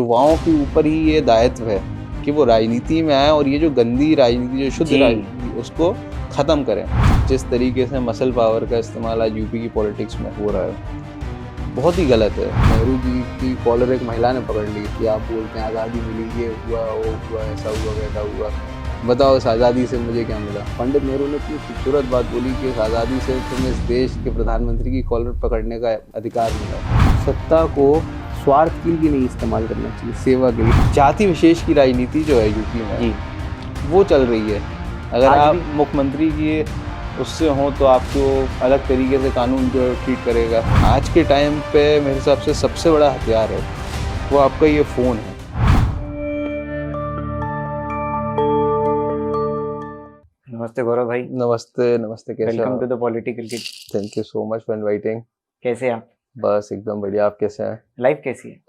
युवाओं के ऊपर ही ये दायित्व है कि वो राजनीति में आए और ये जो गंदी राजनीति, जो शुद्ध राजनीति, उसको ख़त्म करें। जिस तरीके से मसल पावर का इस्तेमाल आज यूपी की पॉलिटिक्स में हो रहा है, बहुत ही गलत है। नेहरू जी की कॉलर एक महिला ने पकड़ ली कि आप बोलते हैं आज़ादी मिली, ये हुआ, वो हुआ, ऐसा हुआ, वैसा हुआ, बताओ इस आज़ादी से मुझे क्या मिला। पंडित नेहरू ने इतनी खूबसूरत बात बोली कि इस आज़ादी से तुम्हें इस देश के प्रधानमंत्री की कॉलर पकड़ने का अधिकार मिला। सत्ता को स्वार्थ के लिए नहीं इस्तेमाल करना चाहिए, सेवा के लिए। जाति विशेष की राजनीति जो है यूपी में जी, वो चल रही है। अगर आप मुख्यमंत्री की उससे हो तो आपको अलग तरीके से कानून जो है ट्रीट करेगा। आज के टाइम पे मेरे हिसाब से सबसे बड़ा हथियार है वो आपका ये फ़ोन है। नमस्ते गौरव भाई। नमस्ते नमस्ते, कैसे welcome to the political kit. Thank you so much for inviting. कैसे आप? बस एकदम बढ़िया, आप कैसे हैं? लाइफ कैसी है?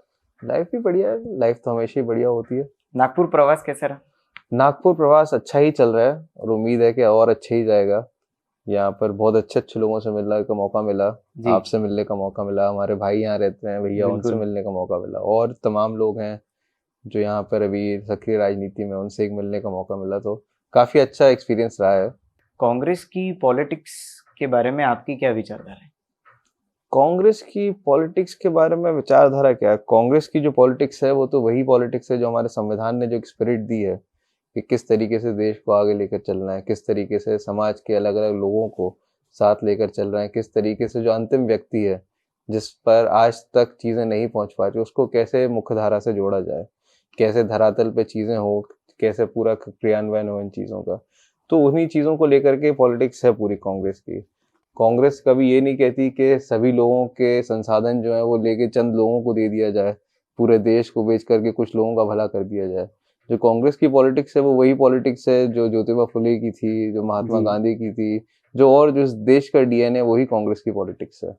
लाइफ भी बढ़िया है, लाइफ तो हमेशा ही बढ़िया होती है। नागपुर प्रवास कैसा रहा? नागपुर प्रवास अच्छा ही चल रहा है और उम्मीद है कि और अच्छा ही जाएगा। यहाँ पर बहुत अच्छे लोगों से मिलने का मौका मिला, आपसे मिलने का मौका मिला, हमारे भाई यहाँ रहते हैं भैया, उनसे मिलने का मौका मिला, और तमाम लोग हैं जो यहाँ पर अभी सक्रिय राजनीति में, उनसे एक मिलने का मौका मिला। तो काफ़ी अच्छा एक्सपीरियंस रहा है। कांग्रेस की पॉलिटिक्स के बारे में आपकी क्या विचारधारा है? कांग्रेस की पॉलिटिक्स के बारे में विचारधारा क्या है? कांग्रेस की जो पॉलिटिक्स है वो तो वही पॉलिटिक्स है जो हमारे संविधान ने जो एक स्पिरिट दी है कि किस तरीके से देश को आगे लेकर चलना है, किस तरीके से समाज के अलग अलग लोगों को साथ लेकर चल रहे हैं, किस तरीके से जो अंतिम व्यक्ति है जिस पर आज तक चीज़ें नहीं पहुंच पा रही उसको कैसे मुख्यधारा से जोड़ा जाए, कैसे धरातल पे चीज़ें हो, कैसे पूरा क्रियान्वयन हो इन चीज़ों का। तो उन्हीं चीज़ों को लेकर के पॉलिटिक्स है पूरी कांग्रेस की। कांग्रेस कभी ये नहीं कहती कि सभी लोगों के संसाधन जो है वो लेके चंद लोगों को दे दिया जाए, पूरे देश को बेच करके कुछ लोगों का भला कर दिया जाए। जो कांग्रेस की पॉलिटिक्स है वो वही पॉलिटिक्स है जो ज्योतिबा फुले की थी, जो महात्मा गांधी की थी, जो और जो देश का डीएनए वही कांग्रेस की पॉलिटिक्स है।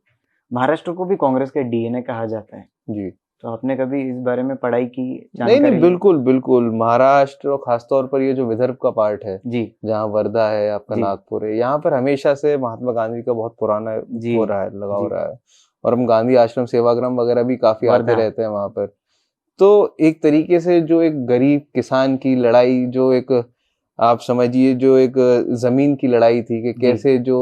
महाराष्ट्र को भी कांग्रेस का डीएनए कहा जाता है जी, तो आपने कभी इस बारे में पढ़ाई की? नहीं, बिल्कुल बिल्कुल। महाराष्ट्र और खासतौर पर ये जो विदर्भ का पार्ट है जी, जहाँ वर्धा है, आपका नागपुर है, यहाँ पर हमेशा से महात्मा गांधी का बहुत पुराना हो रहा है, लगाव रहा है, और हम गांधी आश्रम सेवाग्राम वगैरह भी काफी आते रहते हैं वहां पर। तो एक तरीके से जो एक गरीब किसान की लड़ाई, जो एक आप समझिए जो एक जमीन की लड़ाई थी कि कैसे जो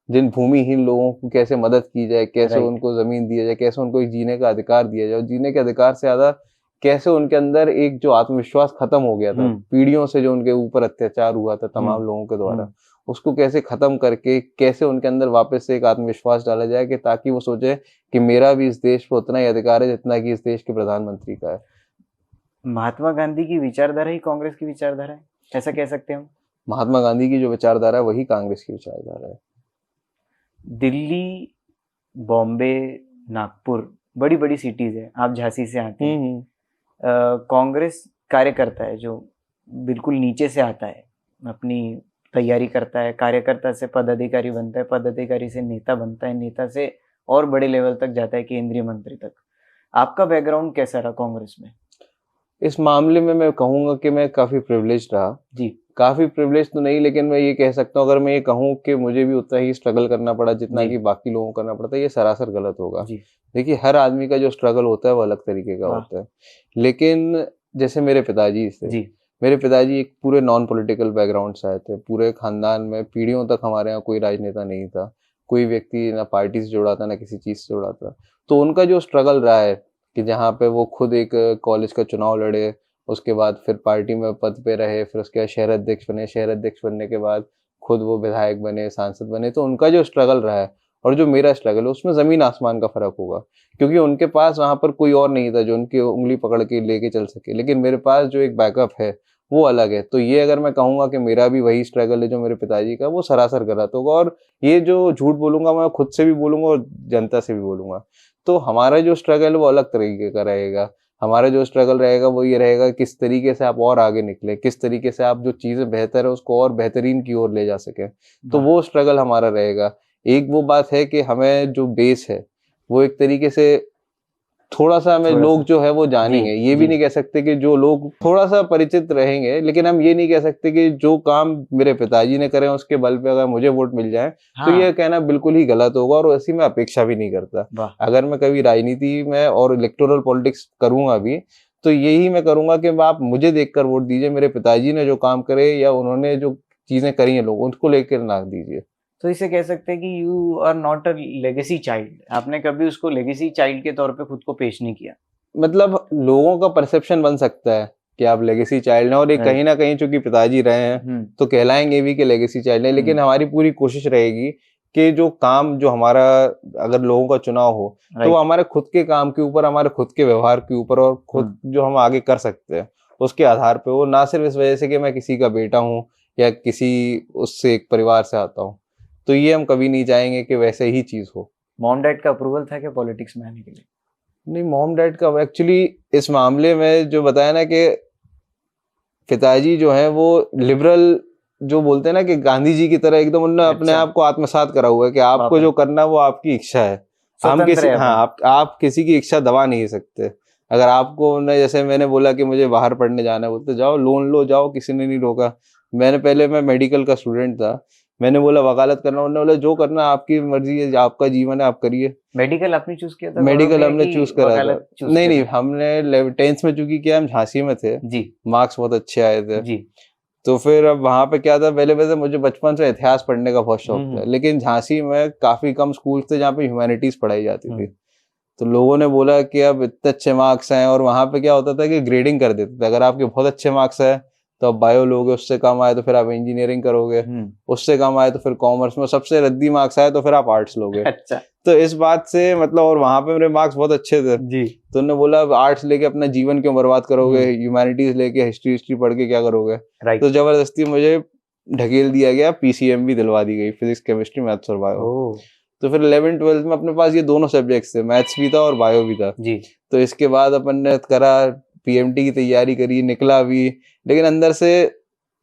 जिन भूमिहीन लोगों को कैसे मदद की जाए, कैसे उनको जमीन दिया जाए, कैसे उनको एक जीने का अधिकार दिया जाए, और जीने के अधिकार से ज्यादा कैसे उनके अंदर एक जो आत्मविश्वास खत्म हो गया था पीढ़ियों से, जो उनके ऊपर अत्याचार हुआ था तमाम लोगों के द्वारा, उसको कैसे खत्म करके कैसे उनके अंदर वापस से एक आत्मविश्वास डाला जाए कि ताकि वो सोचे कि मेरा भी इस देश पर उतना ही अधिकार है जितना कि इस देश के प्रधानमंत्री का है। महात्मा गांधी की विचारधारा ही कांग्रेस की विचारधारा है, ऐसा कह सकते हैं हम? महात्मा गांधी की जो विचारधारा है वही कांग्रेस की विचारधारा है। दिल्ली, बॉम्बे, नागपुर बड़ी बड़ी सिटीज है, आप झांसी से आते हैं। कांग्रेस कार्यकर्ता है जो बिल्कुल नीचे से आता है, अपनी तैयारी करता है, कार्यकर्ता से पदाधिकारी बनता है, पदाधिकारी से नेता बनता है, नेता से और बड़े लेवल तक जाता है, केंद्रीय मंत्री तक। आपका बैकग्राउंड कैसा रहा कांग्रेस में? इस मामले में मैं कहूँगा कि मैं काफ़ी प्रिविलेज्ड रहा। जी, काफ़ी प्रिविलेज तो नहीं, लेकिन मैं ये कह सकता हूँ, अगर मैं ये कहूँ कि मुझे भी उतना ही स्ट्रगल करना पड़ा जितना कि बाकी लोगों को करना पड़ता है, ये सरासर गलत होगा। देखिए, हर आदमी का जो स्ट्रगल होता है वो अलग तरीके का होता है। लेकिन जैसे मेरे पिताजी थे, मेरे पिताजी एक पूरे नॉन पॉलिटिकल बैकग्राउंड से आए थे। पूरे खानदान में पीढ़ियों तक हमारे यहाँ कोई राजनेता नहीं था, कोई व्यक्ति ना पार्टी से जुड़ा था ना किसी चीज़ से जुड़ा था। तो उनका जो स्ट्रगल रहा है कि जहाँ पे वो खुद एक कॉलेज का चुनाव लड़े, उसके बाद फिर पार्टी में पद पे रहे, फिर उसके बाद शहर अध्यक्ष बने, शहर अध्यक्ष बनने के बाद खुद वो विधायक बने, सांसद बने। तो उनका जो स्ट्रगल रहा है और जो मेरा स्ट्रगल है उसमें ज़मीन आसमान का फ़र्क होगा, क्योंकि उनके पास वहाँ पर कोई और नहीं था जो उनकी उंगली पकड़ के लेके चल सके, लेकिन मेरे पास जो एक बैकअप है वो अलग है। तो ये अगर मैं कहूँगा कि मेरा भी वही स्ट्रगल है जो मेरे पिताजी का, वो सरासर गलत होगा। और ये जो झूठ बोलूँगा मैं खुद से भी बोलूँगा और जनता से भी बोलूँगा। तो हमारा जो स्ट्रगल है वो अलग तरीके का रहेगा। हमारा जो स्ट्रगल रहेगा वो ये रहेगा किस तरीके से आप और आगे निकले, किस तरीके से आप जो चीज़ें बेहतर है उसको और बेहतरीन की ओर ले जा सकें। तो वो स्ट्रगल हमारा रहेगा। एक वो बात है कि हमें जो बेस है वो एक तरीके से थोड़ा सा हमें लोग जो है वो जानेंगे। ये भी नहीं कह सकते कि जो लोग थोड़ा सा परिचित रहेंगे, लेकिन हम ये नहीं कह सकते कि जो काम मेरे पिताजी ने करे उसके बल पे अगर मुझे वोट मिल जाए तो ये कहना बिल्कुल ही गलत होगा, और ऐसी मैं अपेक्षा भी नहीं करता। अगर मैं कभी राजनीति में और इलेक्टोरल पॉलिटिक्स करूंगा भी तो यही मैं करूंगा कि आप मुझे देखकर वोट दीजिए, मेरे पिताजी ने जो काम करे या उन्होंने जो चीजें करी हैं लोग उनको लेकर ना दीजिए। तो इसे कह सकते हैं कि you are not a legacy child, आपने कभी उसको लेगेसी चाइल्ड के तौर पे खुद को पेश नहीं किया। मतलब लोगों का परसेप्शन बन सकता है कि आप लेगेसी चाइल्ड हैं, और ये कहीं ना कहीं चूंकि पिताजी रहे हैं तो कहलाएंगे भी कि लेगेसी चाइल्ड है, लेकिन हमारी पूरी कोशिश रहेगी कि जो काम जो हमारा अगर लोगों का चुनाव हो तो वो हमारे खुद के काम के ऊपर, हमारे खुद के व्यवहार के ऊपर और खुद जो हम आगे कर सकते हैं उसके आधार पे हो, ना सिर्फ इस वजह से कि मैं किसी का बेटा हूँ या किसी उससे एक परिवार से आता हूँ। तो ये हम कभी नहीं चाहेंगे कि वैसे ही चीज हो। मॉम डैड का अप्रूवल था क्या पॉलिटिक्स में आने के लिए? नहीं, मॉम डैड का एक्चुअली इस मामले में जो बताया ना कि पिताजी जो है वो लिबरल, जो बोलते हैं ना कि गांधी जी की तरह एकदम उन्होंने अपने आप को आत्मसात करा हुआ है कि आपको जो करना वो आपकी इच्छा है, हम किसी आप किसी की इच्छा दबा नहीं सकते। अगर आपको जैसे मैंने बोला कि मुझे बाहर पढ़ने जाना है, बोलते जाओ लोन लो जाओ, किसी ने नहीं रोका। मैं मेडिकल का स्टूडेंट था, मैंने बोला वकालत करना, उन्होंने बोला जो करना आपकी मर्जी है, आपका जीवन है, आप करिए। मेडिकल आपने चूज किया था? मेडिकल हमने चूज करा था। नहीं, हमने 10th में चूंकि किया, हम झांसी में थे जी, मार्क्स बहुत अच्छे आए थे जी। तो फिर अब वहां पे क्या था, पहले वैसे मुझे बचपन से इतिहास पढ़ने का बहुत शौक था, लेकिन झांसी में काफी कम स्कूल थे जहाँ पे ह्यूमैनिटीज पढ़ाई जाती थी। तो लोगों ने बोला कि अब इतने अच्छे मार्क्स हैं, और वहां पे क्या होता था कि ग्रेडिंग कर देते थे, अगर आपके बहुत अच्छे मार्क्स है तो आप बायो लोगे, उससे कम आए तो फिर आप इंजीनियरिंग करोगे, उससे कम आए तो फिर कॉमर्स में, सबसे रद्दी मार्क्स आए तो फिर आप आर्ट्स लोगे। अच्छा। तो इस बात से मतलब, और वहां पे मेरे मार्क्स बहुत अच्छे थे जी, तो उन्होंने बोला अब आर्ट्स लेके अपना जीवन क्यों बर्बाद करोगे, ह्यूमैनिटीज लेके हिस्ट्री पढ़ के क्या करोगे। तो जबरदस्ती मुझे ढकेल दिया गया, PCM भी दिलवा दी गई, फिजिक्स केमिस्ट्री मैथ्स और बायो। तो फिर 11th-12th में अपने पास ये दोनों सब्जेक्ट्स थे, मैथ्स भी था और बायो भी था जी। तो इसके बाद अपन ने करा, PMT की तैयारी करी, निकला भी, लेकिन अंदर से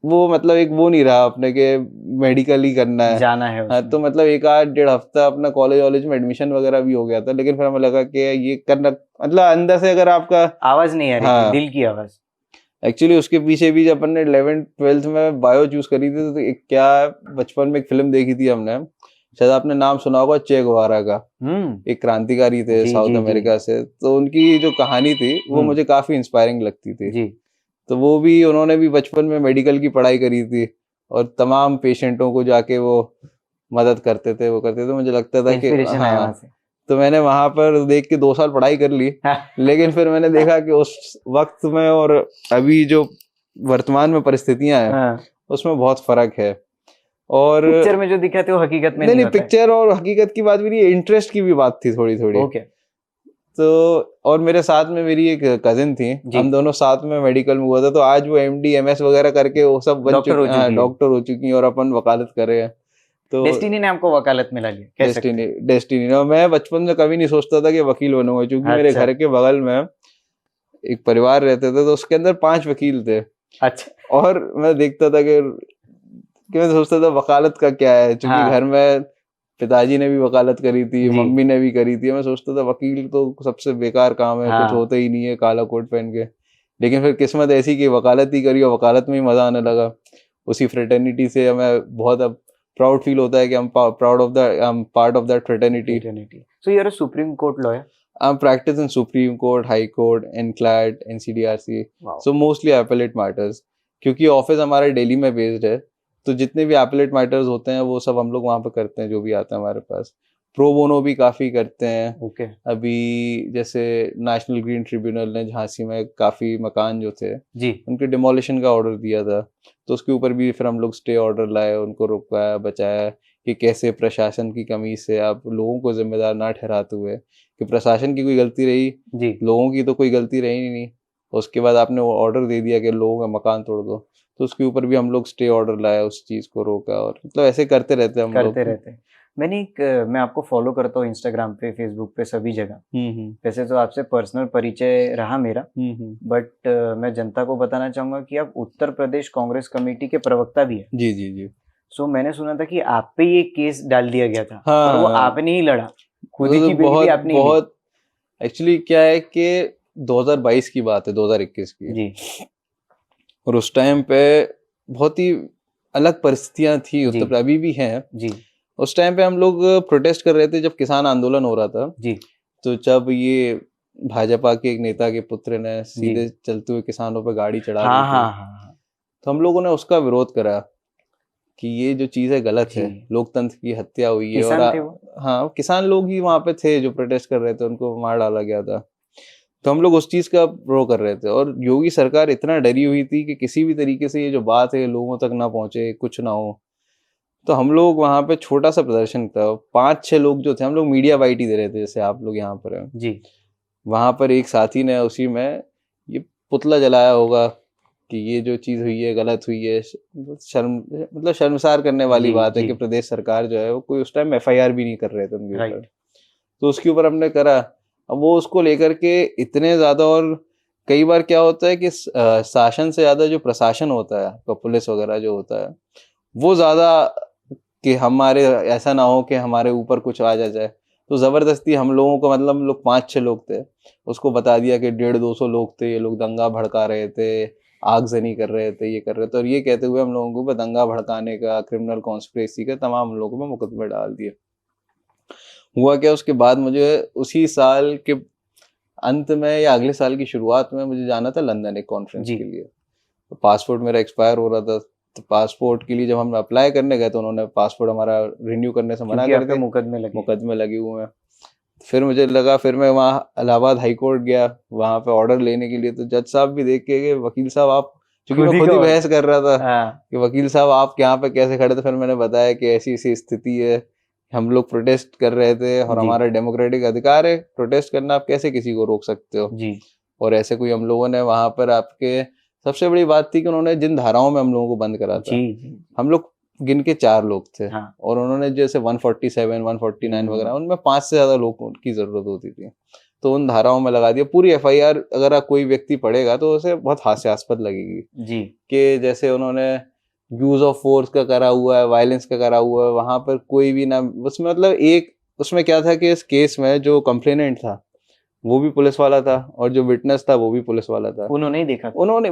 वो मतलब एक वो नहीं रहा अपने के मेडिकल ही करना है, जाना है। हाँ, तो मतलब 1-1.5 हफ्ता अपना कॉलेज में एडमिशन वगैरह भी हो गया था, लेकिन फिर हमें लगा कि ये करना, मतलब अंदर से अगर आपका आवाज नहीं आ रही थी, दिल की आवाज। एक्चुअली उसके पीछे भी जब अपन ने 11th-12th में बायो चूज करी थी तो एक क्या, बचपन में एक फिल्म देखी थी हमने, शायद आपने नाम सुना होगा, चे गुवारा का। एक क्रांतिकारी थे साउथ अमेरिका से, तो उनकी जो कहानी थी वो मुझे काफी इंस्पायरिंग लगती थी जी। तो वो भी, उन्होंने भी बचपन में मेडिकल की पढ़ाई करी थी और तमाम पेशेंटों को जाके वो मदद करते थे, वो करते थे, मुझे लगता था कि हाँ। तो मैंने वहां पर देख के 2 साल पढ़ाई कर ली, लेकिन फिर मैंने देखा कि उस वक्त में और अभी जो वर्तमान में परिस्थितियां हैं उसमें बहुत फर्क है। और पिक्चर में जो दिखाते वो हकीकत में नहीं, पिक्चर और हकीकत की बात भी नहीं, इंटरेस्ट की भी बात थी थोड़ी थोड़ी। ओके। तो और मेरे साथ में मेरी एक कजिन थी, हम दोनों साथ में मेडिकल में हुआ था, तो आज वो MD MS वगैरह करके वो सब बन चुकी हैं, डॉक्टर हो चुकी हैं, और अपन वकालत कर रहे हैं। तो डेस्टिनी ने आपको वकालत में ला लिया? डेस्टिनी ने। मैं बचपन में कभी नहीं सोचता था कि वकील बनूंगा, क्योंकि मेरे घर के बगल में एक परिवार रहते थे तो उसके अंदर 5 वकील थे। अच्छा। और मैं देखता था कि मैं सोचता था वकालत का क्या है, क्योंकि घर में पिताजी ने भी वकालत करी थी, मम्मी ने भी करी थी, मैं सोचता था वकील तो सबसे बेकार काम है, कुछ होता ही नहीं है काला कोट पहन के। लेकिन फिर किस्मत ऐसी कि वकालत ही करी और वकालत में ही मजा आने लगा। उसी फ्रेटर्निटी से हमें बहुत अब प्राउड फील होता है कि I'm part of that fraternity. So you're a Supreme Court lawyer? I'm practicing Supreme Court, High Court, NCLAT, NCDRC. Wow. So mostly appellate matters. क्योंकि ऑफिस हमारा दिल्ली में बेस्ड है, तो जितने भी appellate matters होते हैं वो सब हम लोग वहाँ पे करते हैं, जो भी आता है हमारे पास। प्रो बोनो भी काफी करते हैं। ओके। अभी जैसे नेशनल ग्रीन ट्रिब्यूनल ने झांसी में काफी मकान जो थे जी, उनके डिमोलिशन का ऑर्डर दिया था, तो उसके ऊपर भी फिर हम लोग स्टे ऑर्डर लाए, उनको रोकाया, बचाया कि कैसे प्रशासन की कमी से आप लोगों को जिम्मेदार ना ठहराते हुए कि प्रशासन की कोई गलती रही जी, लोगों की तो कोई गलती रही नहीं। उसके बाद आपने वो ऑर्डर दे दिया कि लोगों का मकान तोड़ दो, तो उसके ऊपर भी हम लोग स्टे ऑर्डर लाया, उस चीज को रोका, और मतलब ऐसे करते रहते हम लोग। मैं आपको फॉलो करता हूँ इंस्टाग्राम पे, फेसबुक पे, सभी जगह। वैसे तो आपसे पर्सनल परिचय रहा मेरा, बट मैं जनता को बताना चाहूंगा कि आप उत्तर प्रदेश कांग्रेस कमेटी के प्रवक्ता भी है। जी जी जी। सो मैंने सुना था कि आप पे ये केस डाल दिया गया था। हाँ, और वो आपने ही लड़ा, खुद की बेटी आपने बहुत। एक्चुअली क्या है कि 2022 की बात है, 2021 की जी, और उस टाइम पे बहुत ही अलग परिस्थितियां थी उत्तर, अभी भी हैं जी। उस टाइम पे हम लोग प्रोटेस्ट कर रहे थे जब किसान आंदोलन हो रहा था जी। तो जब ये भाजपा के एक नेता के पुत्र ने सीधे चलते हुए किसानों पर गाड़ी चढ़ा दी हाँ थी। हाँ हाँ, तो हम लोगों ने उसका विरोध करा कि ये जो चीज़ है गलत है, लोकतंत्र की हत्या हुई है। और हाँ, किसान लोग ही वहां पे थे जो प्रोटेस्ट कर रहे थे, उनको मार डाला गया था। तो हम लोग उस चीज का विरोध कर रहे थे, और योगी सरकार इतना डरी हुई थी कि किसी भी तरीके से ये जो बात है लोगों तक ना पहुंचे, कुछ ना हो। तो हम लोग वहां पे छोटा सा प्रदर्शन था, 5-6 लोग जो थे, हम लोग मीडिया बाइट ही दे रहे थे, जैसे आप लोग यहाँ पर हैं जी। वहां पर एक साथी ने उसी में ये पुतला जलाया होगा कि ये जो चीज हुई है गलत हुई है। मतलब शर्मसार करने वाली बात है कि प्रदेश सरकार जो है वो कोई उस टाइम FIR भी नहीं कर रहे थे उनके ऊपर। तो उसके ऊपर हमने करा। अब वो उसको लेकर के इतने ज्यादा, और कई बार क्या होता है कि शासन से ज्यादा जो प्रशासन होता है, तो पुलिस वगैरह जो होता है, वो ज्यादा कि हमारे ऐसा ना हो कि हमारे ऊपर कुछ आ जाए। तो जबरदस्ती हम लोगों को, मतलब हम लोग 5-6 लोग थे, उसको बता दिया कि 150-200 लोग थे, ये लोग दंगा भड़का रहे थे, आगजनी कर रहे थे, ये कर रहे थे। और ये कहते हुए हम लोगों को दंगा भड़काने का, क्रिमिनल कॉन्स्पिरेसी का तमाम हम लोगों को मुकदमे डाल दिए। हुआ क्या, उसके बाद मुझे उसी साल के अंत में या अगले साल की शुरुआत में मुझे जाना था लंदन एक कॉन्फ्रेंस के लिए। तो पासपोर्ट मेरा एक्सपायर हो रहा था। तो पासपोर्ट के लिए जब हम अप्लाई करने गए तो उन्होंने पासपोर्ट हमारा रिन्यू करने से मना कर दिया, मुकदमे लगे हुए हैं। फिर मुझे लगा, फिर मैं वहाँ इलाहाबाद हाई कोर्ट गया वहाँ पे ऑर्डर लेने के लिए। तो जज साहब भी देख के, वकील साहब आप, क्योंकि मैं खुद ही बहस कर रहा था कि वकील साहब आप यहाँ पे कैसे खड़े थे। फिर मैंने बताया कि ऐसी ऐसी स्थिति है, हम लोग प्रोटेस्ट कर रहे थे और हमारा डेमोक्रेटिक अधिकार है प्रोटेस्ट करना, आप कैसे किसी को रोक सकते हो जी। और ऐसे कोई हम लोगों ने वहां पर, आपके सबसे बड़ी बात थी कि उन्होंने जिन धाराओं में हम लोगों को बंद करा था, हम लोग गिन के 4 लोग थे। हाँ। और उन्होंने जैसे 147, 149 वगैरह, उनमें 5 से ज्यादा लोग की जरूरत होती थी, तो उन धाराओं में लगा दिया। पूरी FIR अगर कोई व्यक्ति पढ़ेगा तो उसे बहुत हास्यास्पद लगेगी जी। कि जैसे उन्होंने यूज ऑफ फोर्स का करा हुआ है, वायलेंस का करा हुआ है, वहां पर कोई भी ना, उसमें मतलब एक, उसमें क्या था कि इस केस में जो कंप्लेनेंट था वो भी पुलिस वाला था, और जो विटनेस था वो भी पुलिस वाला था। उन्होंने ही देखा, उन्होंने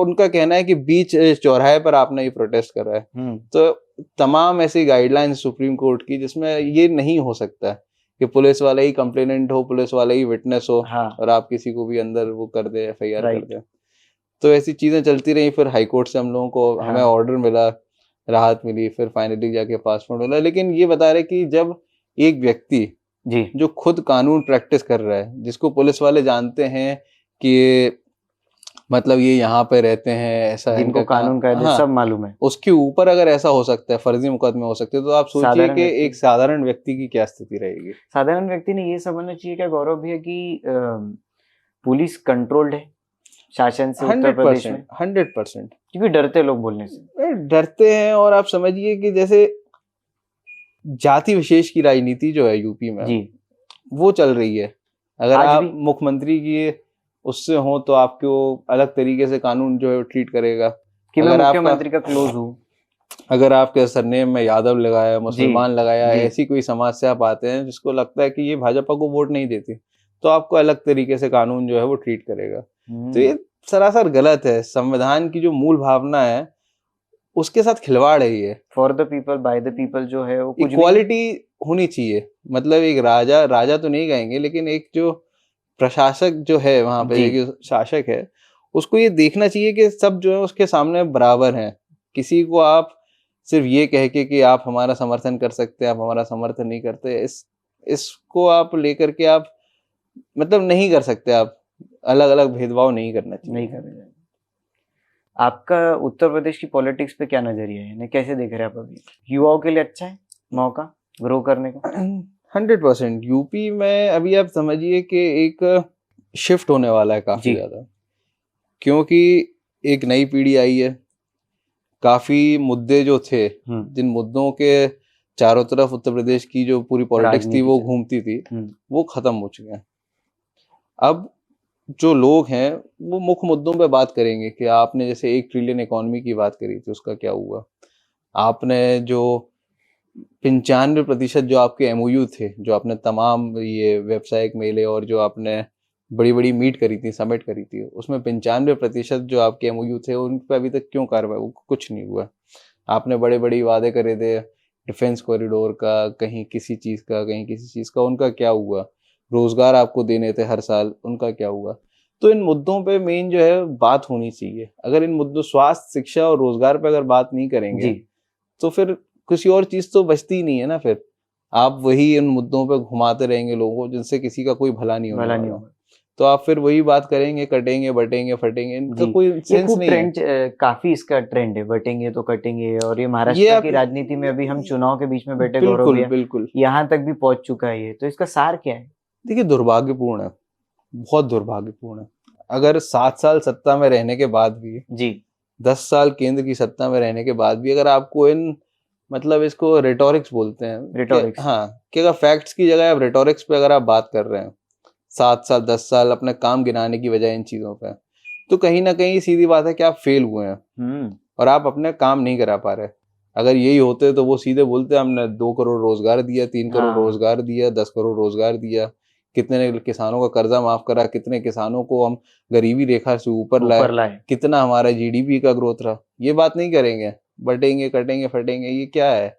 उनका कहना है कि बीच चौराहे पर आपने ये प्रोटेस्ट करा है। तो तमाम ऐसी गाइडलाइंस सुप्रीम कोर्ट की जिसमें ये नहीं हो सकता कि पुलिस वाला ही कंप्लेनेंट हो, पुलिस वाला ही विटनेस हो, हाँ। और आप किसी को भी अंदर वो कर दे, FIR कर दे। तो ऐसी चीजें चलती रही। फिर हाईकोर्ट से हम लोगों को, हाँ। हमें ऑर्डर मिला, राहत मिली, फिर फाइनली जाके पासपोर्ट मिला। लेकिन ये बता रहे कि जब एक व्यक्ति जी जो खुद कानून प्रैक्टिस कर रहा है, जिसको पुलिस वाले जानते हैं कि मतलब ये यहाँ पे रहते हैं, ऐसा इनको कानून कायदे हाँ, सब मालूम है, उसके ऊपर अगर ऐसा हो सकता है, फर्जी मुकदमे हो सकते हैं, तो आप सोचिए कि एक साधारण व्यक्ति की क्या स्थिति रहेगी। साधारण व्यक्ति ने ये समझना चाहिए क्या गौरव भैया कि पुलिस कंट्रोल्ड है शासन से उत्तर प्रदेश में? 100%। क्योंकि डरते लोग बोलने से, डरते हैं। और आप समझिए कि जैसे जाति विशेष की राजनीति जो है यूपी में जी, वो चल रही है। अगर आप मुख्यमंत्री की उससे हो तो आपको अलग तरीके से कानून जो है ट्रीट करेगा कि मैं मुख्यमंत्री का क्लोज हूँ। अगर आपके सरनेम में यादव लगाया, मुसलमान लगाया, ऐसी कोई समाज से आप आते हैं जिसको लगता है कि ये भाजपा को वोट नहीं देती, तो आपको अलग तरीके से कानून जो है वो ट्रीट करेगा। तो ये सरासर गलत है। संविधान की जो मूल भावना है उसके साथ खिलवाड़ है ये। For the people by the people जो है वो इक्वालिटी होनी चाहिए। मतलब एक राजा तो नहीं कहेंगे, लेकिन एक जो प्रशासक जो है वहां पे, जो शासक है, उसको ये देखना चाहिए कि सब जो है उसके सामने बराबर हैं। किसी को आप सिर्फ ये कह के कि आप हमारा समर्थन कर सकते हैं, आप हमारा समर्थन नहीं करते, इसको आप लेकर के आप मतलब नहीं कर सकते। आप अलग अलग भेदभाव नहीं करना चाहिए। नहीं करना। आपका उत्तर प्रदेश की पॉलिटिक्स पे क्या नजरिया है, यानी कैसे देख रहे हैं आप अभी? युवाओं के लिए अच्छा है मौका ग्रो करने का? 100%। यूपी में अभी आप समझिए कि एक शिफ्ट होने वाला है काफी ज्यादा, क्योंकि एक नई पीढ़ी आई है। काफी मुद्दे जो थे, जिन मुद्दों के चारों तरफ उत्तर प्रदेश की जो पूरी पॉलिटिक्स थी वो घूमती थी, वो खत्म हो चुके हैं। अब जो लोग हैं वो मुख्य मुद्दों पे बात करेंगे कि आपने जैसे 1 ट्रिलियन इकोनॉमी की बात करी थी, उसका क्या हुआ? आपने जो 95% जो आपके MOU थे, जो आपने तमाम ये व्यावसायिक मेले और जो आपने बड़ी बड़ी मीट करी थी, समिट करी थी, उसमें 95% जो आपके MOU थे उन पर अभी तक क्यों कार्रवाई? कुछ नहीं हुआ। आपने बड़े बड़े वादे करे थे डिफेंस कॉरिडोर का, कहीं किसी चीज का, कहीं किसी चीज का, उनका क्या हुआ? रोजगार आपको देने थे हर साल, उनका क्या हुआ? तो इन मुद्दों पे मेन जो है बात होनी चाहिए। अगर इन मुद्दों स्वास्थ्य, शिक्षा और रोजगार पे अगर बात नहीं करेंगे तो फिर किसी और चीज तो बचती ही नहीं है ना। फिर आप वही इन मुद्दों पे घुमाते रहेंगे लोगों को, जिनसे किसी का कोई भला नहीं होने वाला। तो आप फिर वही बात करेंगे, कटेंगे बटेंगे फटेंगे, इनका कोई सेंस नहीं है। काफी इसका ट्रेंड है, बटेंगे तो कटेंगे, और ये महाराष्ट्र की राजनीति में अभी हम चुनाव के बीच में बैठे गौरव भैया, बिल्कुल यहाँ तक भी पहुंच चुका है ये। तो इसका सार क्या है? देखिए, दुर्भाग्यपूर्ण है, बहुत दुर्भाग्यपूर्ण है। अगर 7 साल सत्ता में रहने के बाद भी जी, 10 साल केंद्र की सत्ता में रहने के बाद भी अगर आपको इन, मतलब इसको रेटोरिक्स बोलते हैं, रेटोरिक्स, हाँ, कि अगर फैक्ट्स की जगह आप रेटोरिक्स पे अगर आप बात कर रहे हैं 7 साल 10 साल अपने काम गिनाने की बजाय इन चीजों पे, तो कहीं ना कहीं सीधी बात है कि आप फेल हुए हैं और आप अपने काम नहीं करा पा रहे। अगर यही होते तो वो सीधे बोलते हमने 2 करोड़ रोजगार दिया, 3 करोड़ रोजगार दिया, 10 करोड़ रोजगार दिया, कितने किसानों का कर्जा माफ करा, कितने किसानों को हम गरीबी रेखा से ऊपर लाए, कितना हमारा जीडीपी का ग्रोथ रहा। ये बात नहीं करेंगे, बटेंगे कटेंगे फटेंगे। ये क्या है?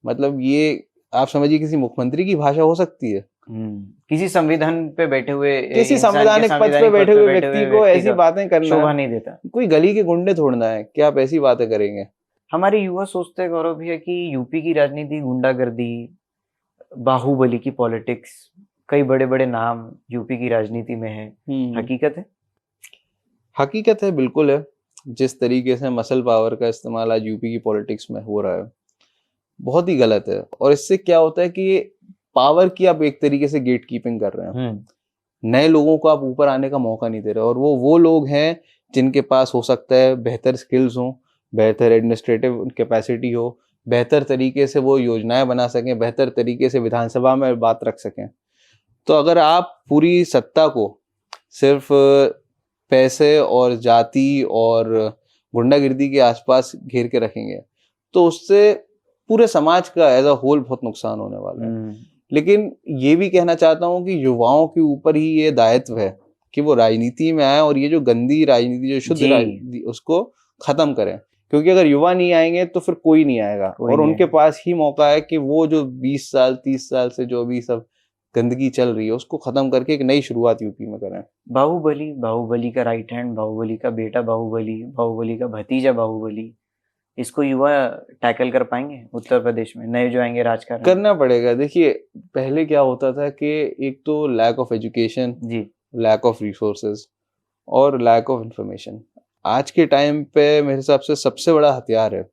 मतलब ये आप समझिए किसी मुख्यमंत्री की भाषा हो सकती है? किसी संविधान पे बैठे हुए, किसी संवैधानिक पद पे बैठे हुए व्यक्ति को ऐसी बातें करना शोभा नहीं देता। कोई गली के गुंडे छोड़ना है कि आप ऐसी बातें करेंगे? हमारे युवा सोचते हैं गौरव भैया कि यूपी की राजनीति गुंडागर्दी, बाहुबली की पॉलिटिक्स, कई बड़े बड़े नाम यूपी की राजनीति में है। हकीकत है? हकीकत है, बिल्कुल है। जिस तरीके से मसल पावर का इस्तेमाल आज यूपी की पॉलिटिक्स में हो रहा है, बहुत ही गलत है। और इससे क्या होता है कि पावर की आप एक तरीके से गेट कीपिंग कर रहे हैं, नए लोगों को आप ऊपर आने का मौका नहीं दे रहे। और वो लोग हैं जिनके पास हो सकता है बेहतर स्किल्स हो, बेहतर एडमिनिस्ट्रेटिव कैपेसिटी हो, बेहतर तरीके से वो योजनाएं बना सकें, बेहतर तरीके से विधानसभा में बात रख सकें। तो अगर आप पूरी सत्ता को सिर्फ पैसे और जाति और गुंडागिर्दी के आसपास घेर के रखेंगे तो उससे पूरे समाज का एज अ होल बहुत नुकसान होने वाला है। लेकिन ये भी कहना चाहता हूँ कि युवाओं के ऊपर ही ये दायित्व है कि वो राजनीति में आए और ये जो गंदी राजनीति, जो शुद्ध राजनीति, उसको खत्म करें। क्योंकि अगर युवा नहीं आएंगे तो फिर कोई नहीं आएगा। और उनके पास ही मौका है कि वो जो 20 साल 30 साल से जो भी सब गंदगी चल रही है उसको खत्म करके एक नई शुरुआत यूपी में करें। बाहुबली का राइट हैंड, बाहुबली का बेटा बाहुबली, बाहुबली का भतीजा बाहुबली, इसको युवा टैकल कर पाएंगे उत्तर प्रदेश में? नए जो आएंगे राजकारण करना पड़ेगा। देखिए, पहले क्या होता था कि एक तो lack of education, lack of resources और लैक ऑफ इंफॉर्मेशन। आज के टाइम पे मेरे हिसाब से सबसे बड़ा हथियार है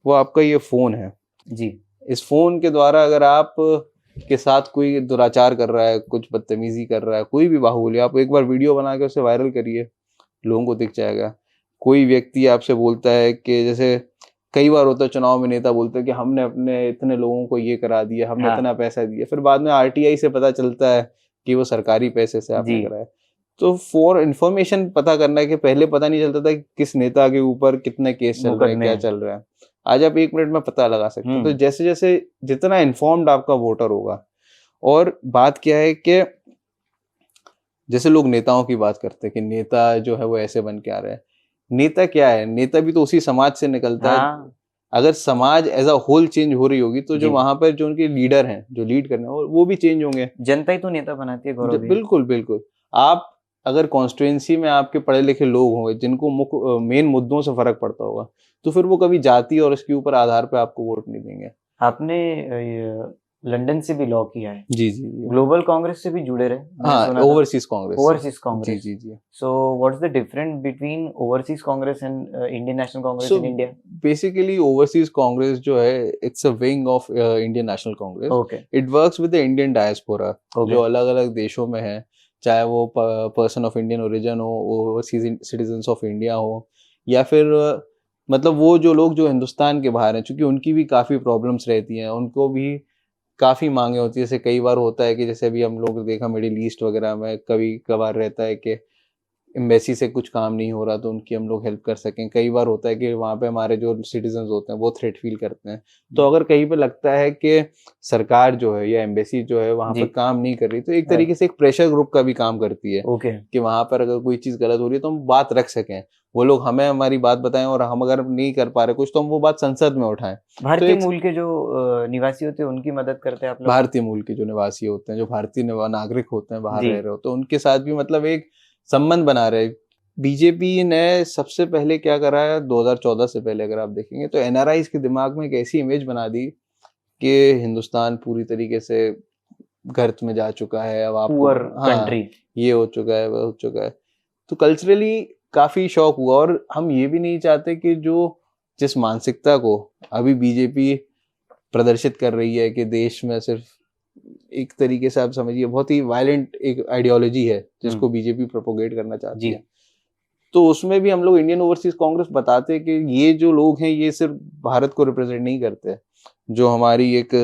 वो आपका ये फोन है जी। इस फोन के द्वारा अगर आप के साथ कोई दुराचार कर रहा है, कुछ बदतमीजी कर रहा है, कोई भी बाहुबली, आप एक बार वीडियो बना के उसे वायरल करिए, लोगों को दिख जाएगा। कोई व्यक्ति आपसे बोलता है कि जैसे कई बार होता है चुनाव में नेता बोलते हैं कि हमने अपने इतने लोगों को ये करा दिया, हमने इतना पैसा दिया, फिर बाद में आरटीआई से पता चलता है कि वो सरकारी पैसे से आपने कराया। तो फॉर इन्फॉर्मेशन पता करना है कि पहले पता नहीं चलता था कि किस नेता के ऊपर कितने केस चल रहे हैं, क्या चल रहा है। आज आप 1 मिनट में पता लगा सकते हैं। तो जैसे जैसे जितना इन्फॉर्म्ड आपका वोटर होगा, और बात क्या है कि जैसे लोग नेताओं की बात करते हैं कि नेता जो है वो ऐसे बन के आ रहे हैं। नेता क्या है? नेता भी तो उसी समाज से निकलता है। अगर समाज एज अ होल चेंज हो रही होगी तो जो वहां पर जो उनके लीडर हैं, जो लीड करने हैं, वो भी चेंज होंगे। जनता ही तो नेता बनाती है गौरव। बिल्कुल बिल्कुल। आप अगर कॉन्स्टिट्यूएंसी में आपके पढ़े लिखे लोग होंगे जिनको मेन मुद्दों से फर्क पड़ता होगा, तो फिर वो कभी जाति और इसके ऊपर आधार पे आपको वोट नहीं देंगे। आपने लंदन से भी लॉ किया है। जी जी। ग्लोबल कांग्रेस से भी जुड़े रहे। हाँ, ओवरसीज कांग्रेस। जी जी जी। So what's the difference between overseas Congress and Indian national Congress in India? Basically overseas Congress जो है, it's a wing of Indian national Congress. Okay. It works with the Indian diaspora, जो अलग अलग देशों में है, चाहे वो पर्सन ऑफ इंडियन ओरिजिन हो, ओवरसीज सिटीजन्स ऑफ इंडिया हो, या फिर मतलब वो जो लोग जो हिंदुस्तान के बाहर हैं, चूंकि उनकी भी काफ़ी प्रॉब्लम्स रहती हैं, उनको भी काफ़ी मांगे होती है। जैसे कई बार होता है कि जैसे अभी हम लोग देखा मिडिल ईस्ट वगैरह में कभी कभार रहता है कि एम्बेसी से कुछ काम नहीं हो रहा तो उनकी हम लोग हेल्प कर सकें। कई बार होता है कि वहाँ पे हमारे जो सिटीजन्स होते हैं वो थ्रेट फील करते हैं, तो अगर कहीं पे लगता है कि सरकार जो है या एम्बेसी जो है वहाँ पे काम नहीं कर रही, तो एक तरीके से एक प्रेशर ग्रुप का भी काम करती है कि वहाँ पर अगर कोई चीज़ गलत हो रही है तो हम बात रख सकें, वो लोग हमें हमारी बात बताएं, और हम अगर नहीं कर पा रहे कुछ तो हम वो बात संसद में उठाएं। भारतीय मूल के जो निवासी होते हैं उनकी मदद करते हैं आप लोग? भारतीय मूल के जो निवासी होते हैं, जो भारतीय नागरिक होते हैं, बाहर रह रहे होते हैं, उनके साथ भी मतलब एक संबंध बना रहे। बीजेपी ने सबसे पहले क्या करा है 2014 से पहले अगर आप देखेंगे तो एनआरआईज के दिमाग में एक ऐसी इमेज बना दी कि हिंदुस्तान पूरी तरीके से गर्त में जा चुका है, अब आपको कंट्री ये हो चुका है, वो हो चुका है। तो कल्चरली काफी शौक हुआ, और हम ये भी नहीं चाहते कि जिस मानसिकता को अभी बीजेपी प्रदर्शित कर रही है कि देश में सिर्फ एक तरीके से आप समझिए बहुत ही वायलेंट एक आइडियोलॉजी है जिसको बीजेपी प्रोपोगेट करना चाहती है, तो उसमें भी हम लोग इंडियन ओवरसीज कांग्रेस बताते हैं कि ये जो लोग हैं ये सिर्फ भारत को रिप्रेजेंट नहीं करते, जो हमारी एक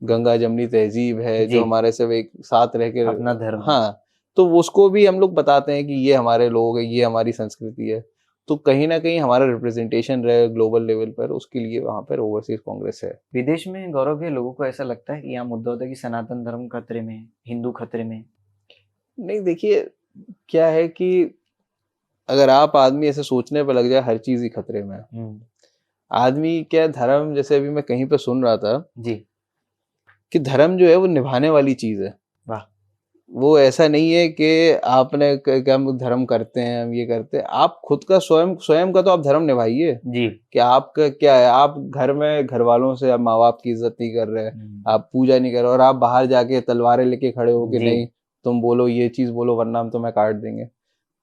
गंगा जमनी तहजीब है, जो हमारे सब एक साथ रह के अपना धर्म, हाँ, तो उसको भी हम लोग बताते हैं कि ये हमारे लोग हैं, ये हमारी संस्कृति है। तो कहीं ना कहीं हमारा रिप्रेजेंटेशन रहे ग्लोबल लेवल पर, उसके लिए वहाँ पर ओवरसीज कांग्रेस है। विदेश में गौरव के लोगों को ऐसा लगता है कि यहाँ मुद्दा होता है कि सनातन धर्म खतरे में, हिंदू खतरे में? नहीं, देखिए क्या है कि अगर आप आदमी ऐसे सोचने पर लग जाए हर चीज ही खतरे में है। आदमी क्या धर्म, जैसे अभी मैं कहीं पे सुन रहा था जी कि धर्म जो है वो निभाने वाली चीज है। वाह। वो ऐसा नहीं है कि आपने क्या हम धर्म करते हैं, हम ये करते हैं, आप खुद का स्वयं का तो आप धर्म निभाइए जी। कि आपका क्या है, आप घर में घर वालों से आप माँ बाप की इज्जत नहीं कर रहे, आप पूजा नहीं कर रहे, और आप बाहर जाके तलवारें लेके खड़े हो कि नहीं तुम बोलो ये चीज बोलो वरना हम तुम्हें काट देंगे।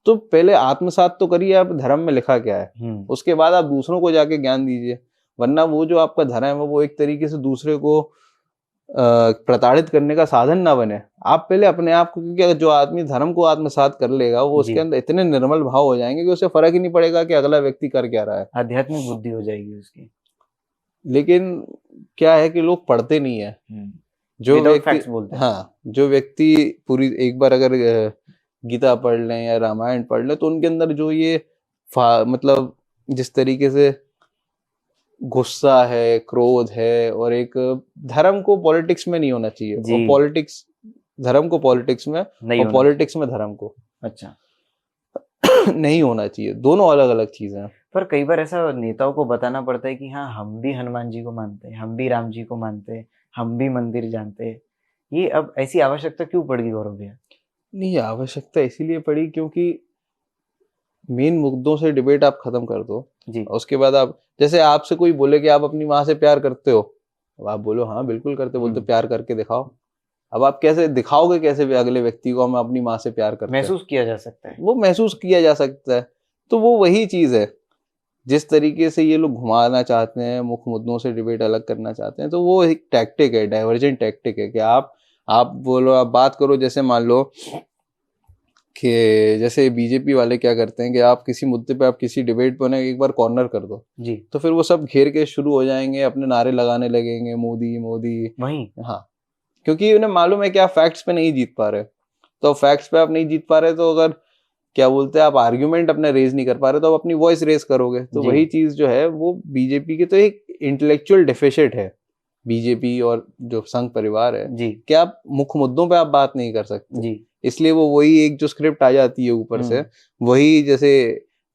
तो पहले आत्मसात तो करिए आप धर्म में लिखा क्या है, उसके बाद आप दूसरों को जाके ज्ञान दीजिए, वरना वो जो आपका धर्म है वो एक तरीके से दूसरे को प्रताड़ित करने का साधन ना बने। आप पहले अपने आप को, क्योंकि जो आदमी धर्म को आत्मसात कर लेगा वो उसके अंदर इतने निर्मल भाव हो जाएंगे कि उसे फर्क ही नहीं पड़ेगा कि अगला व्यक्ति कर क्या रहा है, आध्यात्मिक बुद्धि हो जाएगी उसकी। लेकिन क्या है कि लोग पढ़ते नहीं है, जो व्यक्ति बोलते हैं। हाँ, जो व्यक्ति पूरी एक बार अगर गीता पढ़ लें या रामायण पढ़ लें तो उनके अंदर जो ये मतलब जिस तरीके से गुस्सा है, क्रोध है, और एक धर्म को पॉलिटिक्स में नहीं होना चाहिए, और पॉलिटिक्स धर्म को पॉलिटिक्स में और पॉलिटिक्स में धर्म को अच्छा नहीं होना चाहिए, दोनों अलग अलग चीजें हैं। पर कई बार ऐसा नेताओं को बताना पड़ता है कि हाँ हम भी हनुमान जी को मानते हैं, हम भी राम जी को मानते हैं, हम भी मंदिर जानते हैं। ये अब ऐसी आवश्यकता क्यों पड़ गई गौरव भैया? नहीं, आवश्यकता इसीलिए पड़ी क्योंकि मेन मुद्दों से डिबेट आप खत्म कर दो जी, उसके बाद आप जैसे आपसे कोई बोले कि आप अपनी माँ से प्यार करते हो, अब आप बोलो हाँ बिल्कुल करते, बोलते प्यार करके दिखाओ। अब आप कैसे दिखाओगे, कैसे भी अगले व्यक्ति को हम अपनी माँ से प्यार करते हैं? महसूस किया जा सकता है, वो महसूस किया जा सकता है। तो वो वही चीज है जिस तरीके से ये लोग घुमाना चाहते हैं, मुख्य मुद्दों से डिबेट अलग करना चाहते हैं, तो वो एक टैक्टिक है, डाइवर्जेंट टैक्टिक है कि आप बोलो, आप बात करो, जैसे मान लो कि जैसे बीजेपी वाले क्या करते हैं कि आप किसी मुद्दे पे, आप किसी डिबेट पे एक बार कॉर्नर कर दो जी, तो फिर वो सब घेर के शुरू हो जाएंगे, अपने नारे लगाने लगेंगे, मोदी मोदी वही। हाँ, क्योंकि उन्हें मालूम है कि आप फैक्ट्स पे नहीं जीत पा रहे, तो फैक्ट्स पे आप नहीं जीत पा रहे, तो अगर क्या बोलते हैं आप आर्ग्यूमेंट अपने रेज नहीं कर पा रहे, तो आप अपनी वॉइस रेज करोगे। तो वही चीज जो है वो बीजेपी की तो एक इंटेलेक्चुअल डेफिसिट है, बीजेपी और जो संघ परिवार है जी, कि आप मुख्य मुद्दों पे आप बात नहीं कर सकते जी, इसलिए वो वही एक जो स्क्रिप्ट आ जाती है ऊपर से, वही जैसे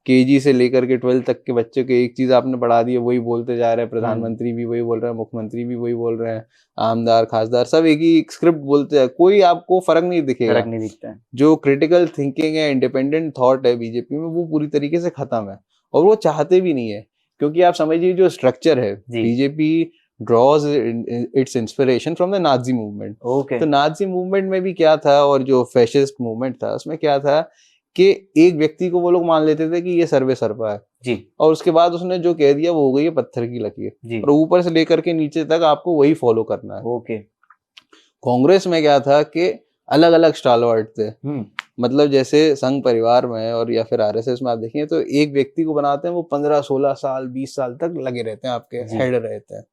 केजी से लेकर के 12 तक के बच्चे के एक चीज आपने पढ़ा दी है, वही बोलते जा रहे हैं, प्रधानमंत्री भी वही बोल रहे हैं, मुख्यमंत्री भी वही बोल रहे हैं, आमदार खासदार सब एक ही स्क्रिप्ट बोलते हैं, कोई आपको फर्क नहीं दिखेगा, फर्क नहीं दिखता है। जो क्रिटिकल थिंकिंग है, इंडिपेंडेंट थॉट है बीजेपी में, वो पूरी तरीके से खत्म है, और वो चाहते भी नहीं है, क्योंकि आप समझिए जो स्ट्रक्चर है, BJP draws its inspiration from the Nazi movement. तो नाजी मूवमेंट में भी क्या था, और जो फैशिस्ट मूवमेंट था उसमें क्या था कि एक व्यक्ति को वो लोग मान लेते थे कि ये सर्वे सर्पा है जी, और उसके बाद उसने जो कह दिया वो हो गई है पत्थर की लकीर, और ऊपर से लेकर के नीचे तक आपको वही फॉलो करना है। ओके। कांग्रेस में क्या था कि अलग अलग स्टालवर्ड थे, मतलब जैसे संघ परिवार में और या फिर आरएसएस में आप देखेंगे तो एक व्यक्ति को बनाते हैं, वो 15-16 साल 20 साल तक लगे रहते हैं, आपके हेड रहते हैं।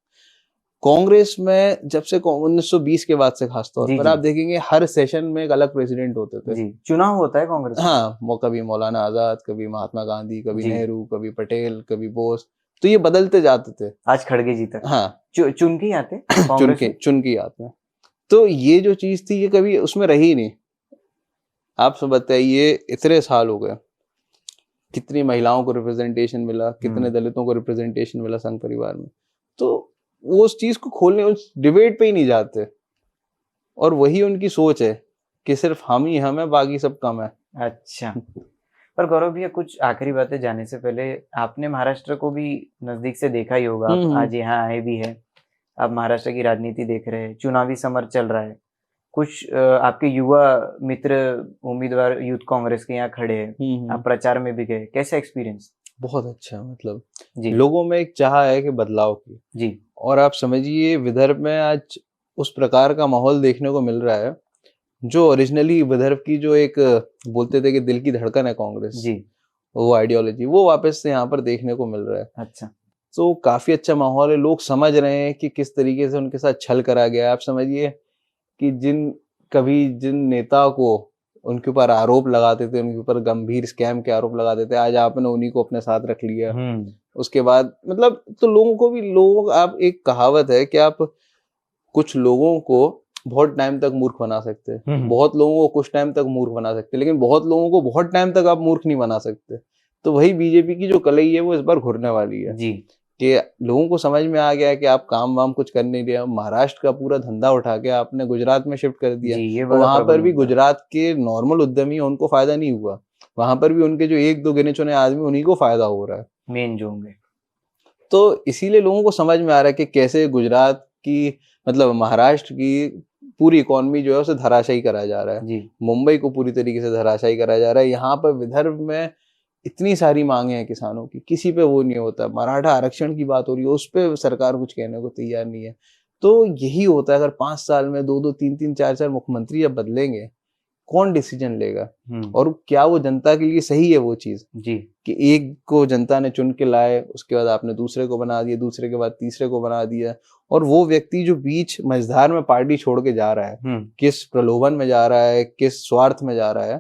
कांग्रेस में जब से 1920 के बाद से खासतौर पर आप देखेंगे हर सेशन में एक अलग प्रेसिडेंट होते थे। जी, चुनाव होता है कांग्रेस में। हाँ, वो कभी मौलाना आजाद, कभी महात्मा गांधी, कभी नेहरू, कभी पटेल, कभी बोस, तो ये बदलते जाते थे। आज खड़गे जी तक हाँ चुन के आते चुन के आते हैं। तो ये जो चीज थी ये कभी उसमें रही नहीं। आप सब बताइए, इतने साल हो गए, कितनी महिलाओं को रिप्रेजेंटेशन मिला, कितने दलितों को रिप्रेजेंटेशन मिला संघ परिवार में, तो वो उस चीज को खोलने, उस डिबेट पे ही नहीं जाते। और वही उनकी सोच है कि सिर्फ हम ही हम है, बाकी सब कम है। अच्छा, पर गौरव भैया कुछ आखिरी बातें जाने से पहले, आपने महाराष्ट्र को भी नजदीक से देखा ही होगा, आप आज यहाँ आए भी है, आप महाराष्ट्र की राजनीति देख रहे हैं, चुनावी समर चल रहा है, कुछ आपके युवा मित्र उम्मीदवार यूथ कांग्रेस के यहाँ खड़े हैं, आप प्रचार में भी गए, कैसा एक्सपीरियंस? बहुत अच्छा, मतलब लोगों में एक चाह है कि बदलाव की जी। और आप समझिए विदर्भ में आज उस प्रकार का माहौल देखने को मिल रहा है जो ओरिजिनली विदर्भ की जो एक बोलते थे कि दिल की धड़कन है कांग्रेस जी, वो आइडियोलॉजी वो वापस से यहाँ पर देखने को मिल रहा है। अच्छा, तो काफी अच्छा माहौल है, लोग समझ रहे हैं कि किस तरीके से उनके साथ छल करा गया। आप समझिए कि जिन नेता को उनके ऊपर आरोप लगाते थे, उनके ऊपर गंभीर स्कैम के आरोप लगाते थे, आज आपने उन्हीं को अपने साथ रख लिया। उसके बाद मतलब तो लोगों को भी आप एक कहावत है कि आप कुछ लोगों को बहुत टाइम तक मूर्ख बना सकते हैं, बहुत लोगों को कुछ टाइम तक मूर्ख बना सकते हैं, लेकिन बहुत लोगों को बहुत टाइम तक आप मूर्ख नहीं बना सकते। तो वही बीजेपी की जो कलई है वो इस बार घुरने वाली है जी, कि लोगों को समझ में आ गया कि आप काम वाम कुछ कर नहीं रहे। महाराष्ट्र का पूरा धंधा उठा के आपने गुजरात में शिफ्ट कर दिया, तो वहां पर भी गुजरात के नॉर्मल उद्यमी उनको फायदा नहीं हुआ, वहां पर भी उनके जो एक दो गिने चुने आदमी उन्हीं को फायदा हो रहा है, मेन जो होंगे। तो इसीलिए लोगों को समझ में आ रहा है कि कैसे गुजरात की मतलब महाराष्ट्र की पूरी इकोनॉमी जो है उसे धराशायी कराया जा रहा है, मुंबई को पूरी तरीके से धराशायी कराया जा रहा है। यहाँ पर विदर्भ में इतनी सारी मांगे हैं किसानों की, किसी पे वो नहीं होता। मराठा आरक्षण की बात हो रही है, उस पे सरकार कुछ कहने को तैयार नहीं है। तो यही होता है, अगर 5 साल में 2-2 3-3 4-4 मुख्यमंत्री जब बदलेंगे, कौन डिसीजन लेगा और क्या वो जनता के लिए सही है वो चीज जी, कि एक को जनता ने चुन के लाए, उसके बाद आपने दूसरे को बना दिया, दूसरे के बाद तीसरे को बना दिया, और वो व्यक्ति जो बीच मझधार में पार्टी छोड़ के जा रहा है, किस प्रलोभन में जा रहा है, किस स्वार्थ में जा रहा है,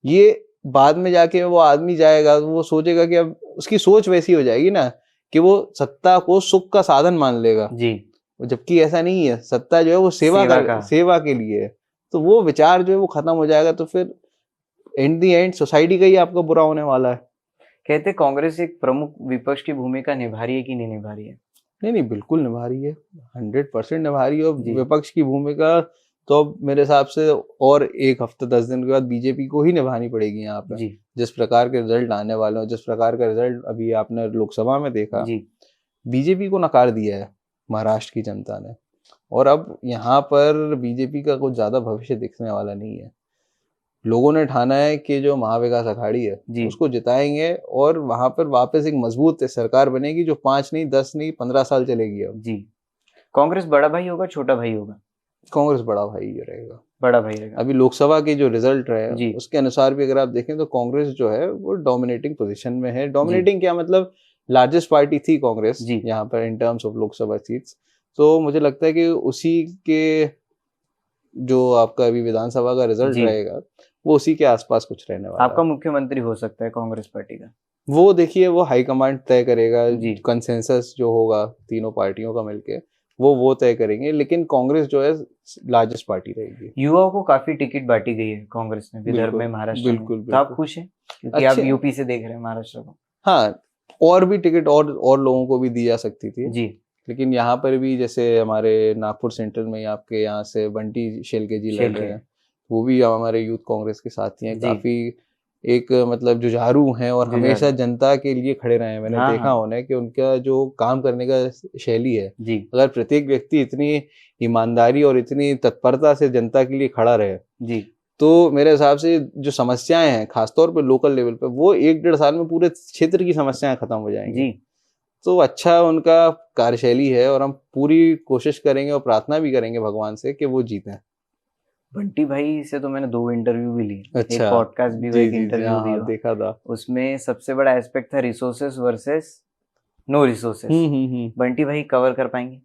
ये बाद में जाके वो आदमी जाएगा वो सोचेगा कि अब उसकी सोच वैसी हो जाएगी ना कि वो सत्ता को सुख का साधन मान लेगा जी, जबकि ऐसा नहीं है। सत्ता जो है वो सेवा के लिए है। तो वो विचार जो है वो खत्म हो जाएगा, तो फिर एंड दी एंड सोसाइटी का ही आपका बुरा होने वाला है। कहते कांग्रेस एक प्रमुख विपक्ष की भूमिका निभा रही है कि नहीं निभा रही है? नहीं, बिल्कुल निभा रही है, 100% निभा रही है। और विपक्ष की भूमिका तो अब मेरे हिसाब से और 1 हफ्ते 10 दिन के बाद बीजेपी को ही निभानी पड़ेगी यहाँ पे। जिस प्रकार के रिजल्ट आने वाले हैं, जिस प्रकार का रिजल्ट अभी आपने लोकसभा में देखा, बीजेपी को नकार दिया है महाराष्ट्र की जनता ने, और अब यहाँ पर बीजेपी का कुछ ज्यादा भविष्य दिखने वाला नहीं है। लोगों ने ठाना है कि जो महाविकास अघाड़ी है उसको जिताएंगे और वहां पर वापस एक मजबूत सरकार बनेगी जो 5 नहीं 10 नहीं 15 साल चलेगी। अब जी, कांग्रेस बड़ा भाई होगा छोटा भाई होगा? कांग्रेस बड़ा भाई रहेगा, बड़ा भाई रहेगा। अभी लोकसभा के जो रिजल्ट रहे उसके अनुसार भी अगर आप देखें तो कांग्रेस जो है वो डोमिनेटिंग पोजीशन में है। डोमिनेटिंग क्या मतलब, लार्जेस्ट पार्टी थी कांग्रेस यहाँ पर in terms of Lok Sabha seats. तो मुझे लगता है कि उसी के जो आपका अभी विधानसभा का रिजल्ट रहेगा वो उसी के आसपास कुछ रहने वाला है। आपका मुख्यमंत्री हो सकता है कांग्रेस पार्टी का? वो देखिए वो हाईकमांड तय करेगा, कंसेंसस जो होगा तीनों पार्टियों का मिलके वो तय करेंगे, लेकिन कांग्रेस जो है लार्जेस्ट पार्टी रहेगी। युवाओं को काफी टिकट बांटी गई है कांग्रेस में विदर्भ में, महाराष्ट्र में, तो आप खुश हैं क्योंकि आप यूपी से देख रहे हैं महाराष्ट्र को? हाँ, और भी टिकट और लोगों को भी दी जा सकती थी जी, लेकिन यहाँ पर भी जैसे हमारे नागपुर सेंट्रल में आपके यहाँ से बंटी शेलके जी लड़ रहे हैं, वो भी हमारे यूथ कांग्रेस के साथी हैं, काफी एक मतलब जुझारू हैं और हमेशा जनता के लिए खड़े रहे हैं। मैंने देखा उन्हें कि उनका जो काम करने का शैली है, अगर प्रत्येक व्यक्ति इतनी ईमानदारी और इतनी तत्परता से जनता के लिए खड़ा रहे जी, तो मेरे हिसाब से जो समस्याएं हैं खासतौर पर लोकल लेवल पे, वो 1-1.5 साल में पूरे क्षेत्र की समस्याएं खत्म हो जाएंगी जी। तो अच्छा उनका कार्यशैली है और हम पूरी कोशिश करेंगे और प्रार्थना भी करेंगे भगवान से कि वो जीतें। बंटी भाई से तो मैंने 2 इंटरव्यू भी ली, अच्छा, एक पॉडकास्ट भी, एक इंटरव्यू भी देखा था। उसमें सबसे बड़ा एस्पेक्ट था resources versus no resources. Bunty भाई कवर कर पाएंगे?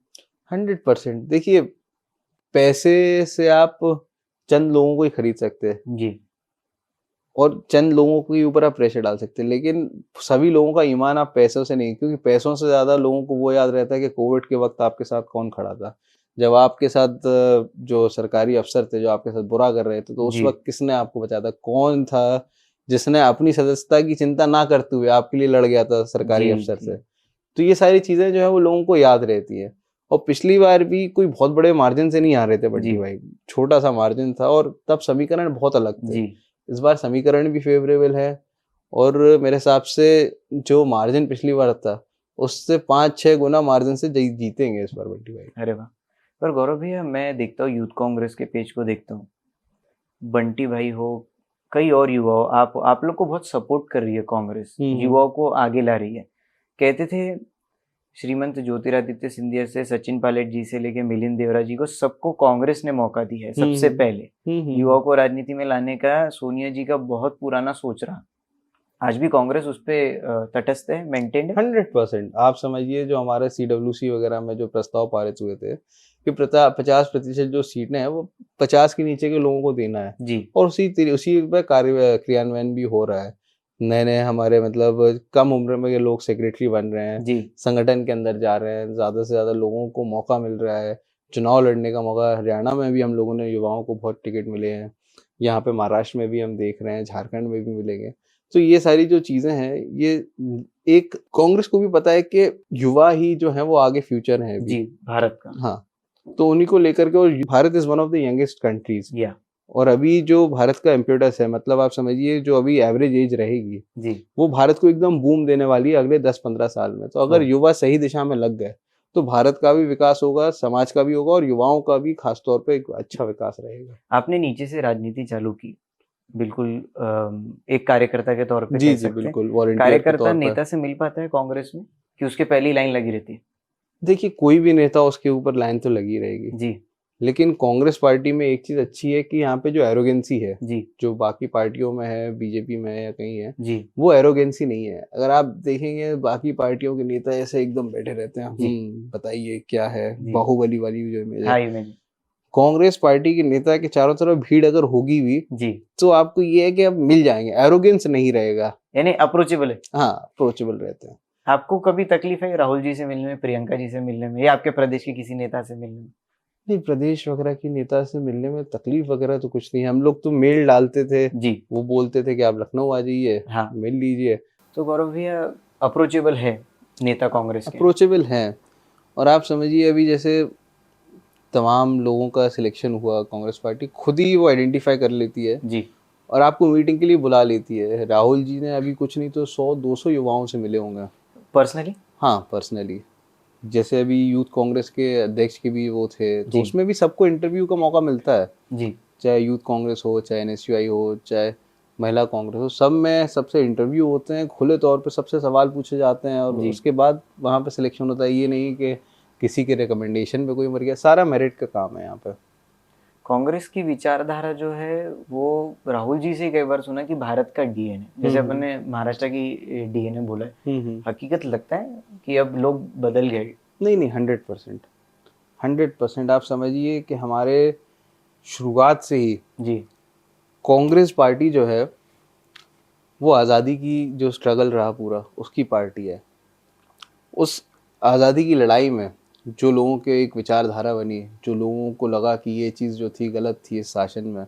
100%। देखिए, पैसे से आप चंद लोगों को ही खरीद सकते हैं जी और चंद लोगों के ऊपर आप प्रेशर डाल सकते हैं, लेकिन सभी लोगों का ईमान आप पैसों से नहीं, क्योंकि पैसों से ज्यादा लोगों को वो याद रहता है कि कोविड के वक्त आपके साथ कौन खड़ा था, जब आपके साथ जो सरकारी अफसर थे जो आपके साथ बुरा कर रहे थे, तो उस जी वक्त किसने आपको बचाया था, कौन था जिसने अपनी सदस्यता की चिंता ना करते हुए आपके लिए लड़ गया था सरकारी जी अफसर जी से। तो ये सारी चीजें जो है वो लोगों को याद रहती है। और पिछली बार भी कोई बहुत बड़े मार्जिन से नहीं आ रहे थे बंटी जी भाई, छोटा सा मार्जिन था और तब समीकरण बहुत अलग थे। जी इस बार समीकरण भी फेवरेबल है और मेरे हिसाब से जो मार्जिन पिछली बार था उससे 5-6 गुना मार्जिन से जीतेंगे इस बार बंटी भाई। अरे वाह। पर गौरव भैया, मैं देखता हूँ यूथ कांग्रेस के पेज को देखता हूँ, बंटी भाई हो, कई और युवा हो, आप लोग को बहुत सपोर्ट कर रही है कांग्रेस, युवाओं को आगे ला रही है। कहते थे श्रीमंत ज्योतिरादित्य सिंधिया से सचिन पायलट जी से लेके मिलिंद देवरा जी को, सबको कांग्रेस ने मौका दी है सबसे पहले युवाओं को राजनीति में लाने का। सोनिया जी का बहुत पुराना सोच रहा, आज भी कांग्रेस उस पे तटस्थ है, मेंटेन्ड है। 100%। आप समझिए जो हमारे CWC वगैरह में जो प्रस्ताव पारित हुए थे कि 50% जो सीटें हैं वो 50 के नीचे के लोगों को देना है, जी और उसी पे कार्य क्रियान्वयन भी हो रहा है। नए नए हमारे मतलब कम उम्र में के लोग सेक्रेटरी बन रहे हैं, जी संगठन के अंदर जा रहे हैं, ज्यादा से ज्यादा लोगों को मौका मिल रहा है, चुनाव लड़ने का मौका। हरियाणा में भी हम लोगों ने युवाओं को बहुत टिकट मिले हैं, यहाँ पे महाराष्ट्र में भी हम देख रहे हैं, झारखंड में भी मिलेंगे। तो ये सारी जो चीजें हैं, ये एक कांग्रेस को भी पता है कि युवा ही जो है वो आगे फ्यूचर है अभी जी भारत का। हाँ, तो उन्हीं को लेकर के। और Bharat is one of the youngest countries, या और अभी जो भारत का इम्प्यूटस है, मतलब आप समझिए जो अभी एवरेज एज रहेगी जी वो भारत को एकदम बूम देने वाली है अगले 10-15 साल में। तो अगर युवा सही दिशा में लग गए तो भारत का भी विकास होगा, समाज का भी होगा, और युवाओं का भी खासतौर पे एक अच्छा विकास रहेगा। आपने नीचे से राजनीति चालू की, बिल्कुल एक कार्यकर्ता के तौर पे जी कह जी सकते हैं। बिल्कुल, वॉलंटियर के कार्यकर्ता तौर पर। नेता से मिल पाता है कांग्रेस में कि उसके पहली लाइन लगी रहती है? देखिए, कोई भी नेता उसके ऊपर लाइन तो लगी रहेगी, जी लेकिन कांग्रेस पार्टी में एक चीज अच्छी है कि यहाँ पे जो एरोगेंसी है, जी जो बाकी पार्टियों में है, बीजेपी में है या कहीं है, जी वो एरोगेंसी नहीं है। अगर आप देखेंगे बाकी पार्टियों के नेता ऐसे एकदम बैठे रहते हैं, जी बताइए क्या है, जी बाहुबली वाली जो इमेज है। हाँ इमेज। कांग्रेस पार्टी के नेता के चारों तरफ भीड़ अगर होगी भी जी तो आपको ये है कि अब मिल जाएंगे, एरोगेंस नहीं रहेगा। यानी अप्रोचेबल है। हाँ, अप्रोचेबल रहते हैं। आपको कभी तकलीफ है राहुल जी से मिलने में, प्रियंका जी से मिलने में, या आपके प्रदेश के किसी नेता से मिलने में? नहीं, प्रदेश वगैरह की नेता से मिलने में तकलीफ वगैरह तो कुछ नहीं। हम लोग तो मेल डालते थे, जी वो बोलते थे कि आप लखनऊ आ जाइए, हाँ। मिल लीजिए। तो गौरव भैया, अप्रोचेबल है नेता कांग्रेस के? अप्रोचेबल हैं। और आप समझिए अभी जैसे तमाम लोगों का सिलेक्शन हुआ, कांग्रेस पार्टी खुद ही वो आइडेंटिफाई कर लेती है जी और आपको मीटिंग के लिए बुला लेती है। राहुल जी ने अभी कुछ नहीं तो 100-200 युवाओं से मिले होंगे पर्सनली। हाँ, पर्सनली। जैसे अभी यूथ कांग्रेस के अध्यक्ष के भी वो थे, तो जी उसमें भी सबको इंटरव्यू का मौका मिलता है, जी चाहे यूथ कांग्रेस हो, चाहे NSUI हो, चाहे महिला कांग्रेस हो, सब में सबसे इंटरव्यू होते हैं, खुले तौर पे सबसे सवाल पूछे जाते हैं और जी उसके बाद वहाँ पे सिलेक्शन होता है। ये नहीं कि किसी के रिकमेंडेशन पे कोई मर गया, सारा मेरिट का काम है यहाँ पे। कांग्रेस की विचारधारा जो है वो राहुल जी से कई बार सुना कि भारत का डीएनए, जैसे अपन ने महाराष्ट्र की डीएनए बोला है, हकीकत लगता है कि अब लोग बदल गए? नहीं नहीं, 100% आप समझिए कि हमारे शुरुआत से ही जी कांग्रेस पार्टी जो है वो आज़ादी की जो स्ट्रगल रहा पूरा उसकी पार्टी है। उस आज़ादी की लड़ाई में जो लोगों के एक विचारधारा बनी, जो लोगों को लगा कि ये चीज़ जो थी गलत थी इस शासन में,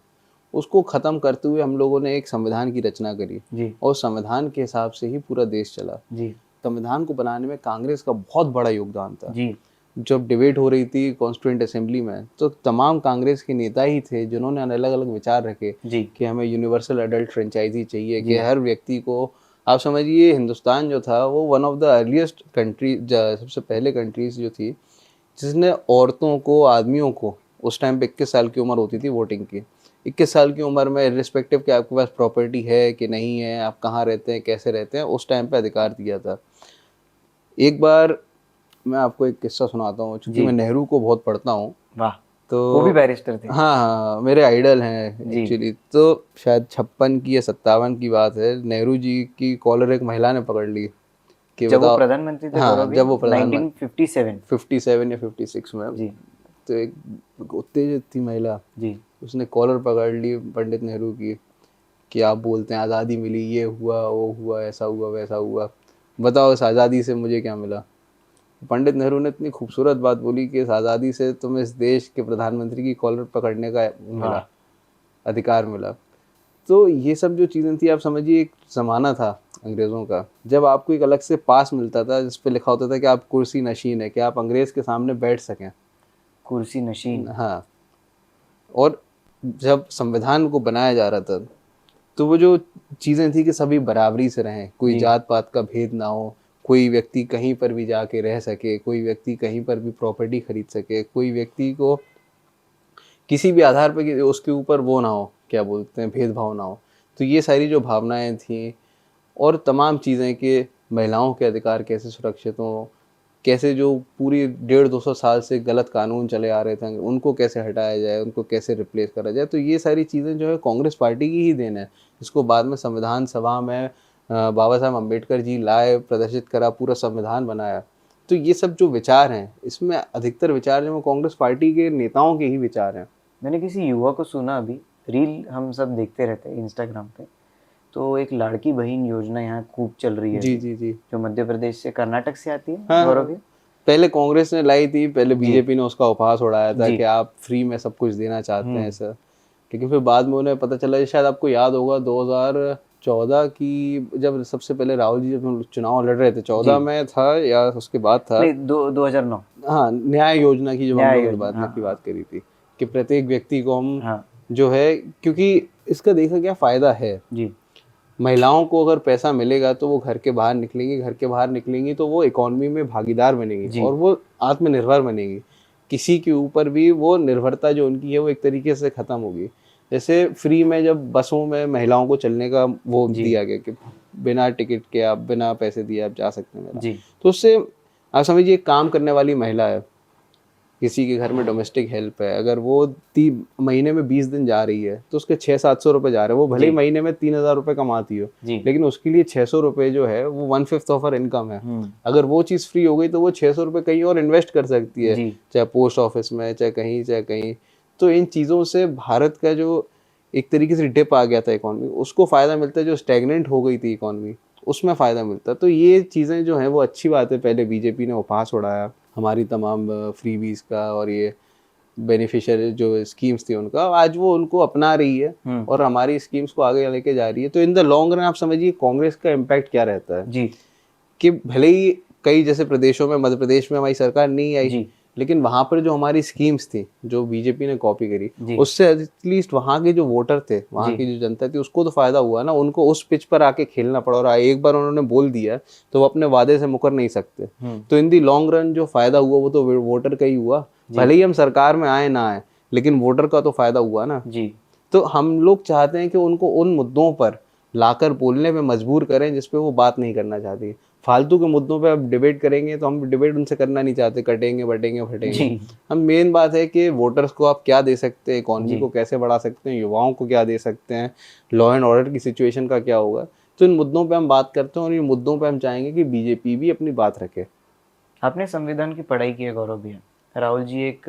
उसको ख़त्म करते हुए हम लोगों ने एक संविधान की रचना करी जी और संविधान के हिसाब से ही पूरा देश चला। जी संविधान को बनाने में कांग्रेस का बहुत बड़ा योगदान था। जी जब डिबेट हो रही थी कॉन्स्टिट्यूएंट असेंबली में, तो तमाम कांग्रेस के नेता ही थे जिन्होंने अलग अलग विचार रखे जी कि हमें यूनिवर्सल एडल्ट फ्रेंचाइजी चाहिए, जी कि हर व्यक्ति को। आप समझिए हिंदुस्तान जो था वो one of the earliest country, सबसे पहले कंट्रीज जो थी जिसने औरतों को, आदमियों को, उस टाइम पे 21 साल की उम्र होती थी वोटिंग की, 21 साल की उम्र में इर्रिस्पेक्टिव कि आपके पास प्रॉपर्टी है कि नहीं है, आप कहाँ रहते हैं, कैसे रहते हैं, उस टाइम पे अधिकार दिया था। एक बार मैं आपको एक किस्सा सुनाता हूँ, क्योंकि मैं नेहरू को बहुत पढ़ता हूँ। वाह, तो वो भी बैरिस्टर थे? हाँ हाँ, मेरे आइडल हैं एक्चुअली। तो शायद 56 की या 57 की बात है, नेहरू जी की कॉलर एक महिला ने पकड़ ली कि जब वो प्रधानमंत्री थे, हाँ, जब वो प्रधानमंत्री 1957 या 56 में जी, तो एक उत्तेजित थी महिला जी, उसने कॉलर पकड़ ली पंडित नेहरू की कि आप बोलते हैं आज़ादी मिली, ये हुआ वो हुआ ऐसा हुआ वैसा हुआ, बताओ इस आज़ादी से मुझे क्या मिला। पंडित नेहरू ने इतनी खूबसूरत बात बोली कि इस आज़ादी से तुम्हें इस देश के प्रधानमंत्री की कॉलर पकड़ने का मिला, अधिकार मिला। तो ये सब जो चीज़ें थी आप समझिए एक ज़माना था अंग्रेज़ों का, जब आपको एक अलग से पास मिलता था जिस पे लिखा होता था कि आप कुर्सी नशीन है, कि आप अंग्रेज़ के सामने बैठ सकें। कुर्सी नशीन। हाँ, और जब संविधान को बनाया जा रहा था तो वो जो चीज़ें थी कि सभी बराबरी से रहें, कोई जात पात का भेद ना हो, कोई व्यक्ति कहीं पर भी जाके रह सके, कोई व्यक्ति कहीं पर भी प्रॉपर्टी खरीद सके, कोई व्यक्ति को किसी भी आधार पर कि उसके ऊपर वो ना हो, क्या बोलते हैं, भेदभाव ना हो। तो ये सारी जो भावनाएं थी और तमाम चीज़ें कि महिलाओं के अधिकार कैसे सुरक्षित हों, कैसे जो पूरी 150-200 साल से गलत कानून चले आ रहे थे उनको कैसे हटाया जाए, उनको कैसे रिप्लेस करा जाए। तो ये सारी चीज़ें जो है कांग्रेस पार्टी की ही देन है, इसको बाद में संविधान सभा में बाबा साहब अम्बेडकर जी लाए, प्रदर्शित करा, पूरा संविधान बनाया। तो ये सब जो विचार हैं इसमें अधिकतर विचार जो कांग्रेस पार्टी के नेताओं के ही विचार हैं। मैंने किसी युवा को सुना, अभी रील हम सब देखते रहते हैं इंस्टाग्राम पे, तो एक लाड़की बहन योजना यहाँ खूब चल रही है जी जी जी, जो मध्य प्रदेश से, कर्नाटक से आती है। हाँ, गौरव जी, पहले कांग्रेस ने लाई थी, पहले बीजेपी ने उसका उपहास उड़ाया था जी, कि आप फ्री में सब कुछ देना चाहते हैं ऐसा, लेकिन फिर बाद में उन्हें पता चला, शायद आपको याद होगा 2014 की जब सबसे पहले राहुल जी जब चुनाव लड़ रहे थे, 14 में था या उसके बाद था, नहीं 2009, हाँ, न्याय योजना की जब हम न्याय लोगों ने योजना, की बात करी थी कि प्रत्येक व्यक्ति को हम हाँ, जो है, क्योंकि इसका देखा क्या फायदा है, जी, महिलाओं को अगर पैसा मिलेगा तो वो घर के बाहर निकलेंगी, घर के बाहर निकलेंगी तो वो इकोनॉमी में भागीदार बनेंगी और वो आत्मनिर्भर बनेंगी, किसी के ऊपर भी वो निर्भरता जो उनकी है वो एक तरीके से ख़त्म होगी। जैसे फ्री में जब बसों में महिलाओं को चलने का वो दिया गया कि बिना टिकट के आप बिना पैसे दिए आप जा सकते हैं मेरा, तो उससे आप समझिए एक काम करने वाली महिला है, किसी के घर में डोमेस्टिक हेल्प है, अगर वो महीने में 20 दिन जा रही है तो उसके 600-700 रुपये जा रहे हैं, वो भले ही महीने में 3000 रुपये कमाती हो, लेकिन उसके लिए 600 रुपये जो है वो 1/5 ऑफ हर इनकम है। अगर वो चीज़ फ्री हो गई तो वो 600 रुपये कहीं और इन्वेस्ट कर सकती है, चाहे पोस्ट ऑफिस में, चाहे कहीं। तो इन चीज़ों से भारत का जो एक तरीके से डिप आ गया था इकॉनमी, उसको फ़ायदा मिलता है, जो स्टेगनेंट हो गई थी इकॉनमी उसमें फ़ायदा मिलता है। तो ये चीज़ें जो हैं वो अच्छी बात है, पहले बीजेपी ने उपहास उड़ाया हमारी तमाम फ्रीबीज का और ये बेनिफिशियरी जो स्कीम्स थी उनका, आज वो उनको अपना रही है और हमारी स्कीम्स को आगे लेके जा रही है। तो इन द लॉन्ग रन आप समझिए कांग्रेस का इम्पैक्ट क्या रहता है जी, कि भले ही कई जैसे प्रदेशों में, मध्य प्रदेश में हमारी सरकार नहीं आई, लेकिन वहाँ पर जो हमारी स्कीम्स थी जो बीजेपी ने कॉपी करी, उससे एटलीस्ट वहाँ के जो वोटर थे, वहाँ की जो जनता थी, उसको तो फायदा हुआ ना, उनको उस पिच पर आके खेलना पड़ा और एक बार उन्होंने बोल दिया तो वो अपने वादे से मुकर नहीं सकते। तो इन दी लॉन्ग रन जो फायदा हुआ वो तो वोटर का ही हुआ, भले ही हम सरकार में आए ना आए, लेकिन वोटर का तो फायदा हुआ ना जी। तो हम लोग चाहते हैं कि उनको उन मुद्दों पर लाकर बोलने पे मजबूर करें जिसपे वो बात नहीं करना चाहती। फालतू के मुद्दों पे अब डिबेट करेंगे तो हम डिबेट उनसे करना नहीं चाहते, कटेंगे बटेंगे फटेंगे। हम मेन बात है कि वोटर्स को आप क्या दे सकते हैं, इकॉनमी को कैसे बढ़ा सकते हैं, युवाओं को क्या दे सकते हैं, लॉ एंड ऑर्डर की सिचुएशन का क्या होगा। तो इन मुद्दों पे हम बात करते हैं और इन मुद्दों पे हम चाहेंगे कि बीजेपी भी अपनी बात रखे। आपने संविधान की पढ़ाई की है गौरव भैया, राहुल जी एक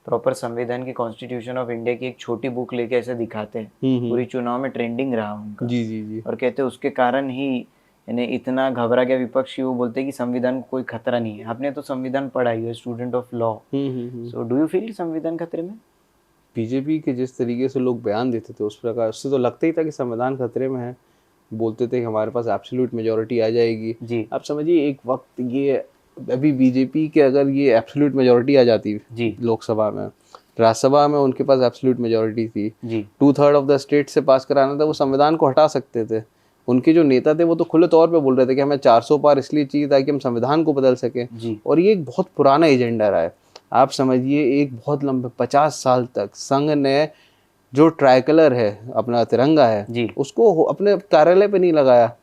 प्रॉपर संविधान की कॉन्स्टिट्यूशन ऑफ इंडिया की एक छोटी बुक लेके ऐसे दिखाते हैं, पूरी चुनाव में ट्रेंडिंग रहा उनका जी जी जी, और कहते हैं उसके कारण ही इन्हें इतना घबरा गया विपक्ष, वो बोलते हैं कि संविधान को कोई खतरा नहीं है। आपने तो संविधान पढ़ा ही है, student of law, so do you feel संविधान खतरे में? बीजेपी के जिस तरीके से लोग बयान देते थे उस प्रकार उससे तो लगता ही था कि संविधान खतरे में है। बोलते थे कि हमारे पास एब्सोल्यूट मेजोरिटी आ जाएगी जी। आप समझिए एक वक्त ये अभी बीजेपी के अगर ये एब्सोल्यूट मेजोरिटी आ जाती जी लोकसभा में, राज्यसभा में उनके पास एब्सोल्यूट मेजोरिटी थी जी, 2/3 ऑफ द स्टेट से पास कराना था, वो संविधान को हटा सकते थे। उनके जो नेता थे वो तो खुले तौर पे बोल रहे थे कि हमें 400 पार इसलिए चाहिए ताकि हम संविधान को बदल सकें जी। और ये एक बहुत पुराना एजेंडा रहा है। आप समझिए एक बहुत लंबे 50 साल तक संघ ने जो ट्राइकलर है, अपना तिरंगा है जी, उसको अपने कार्यालय पे नहीं लगाया,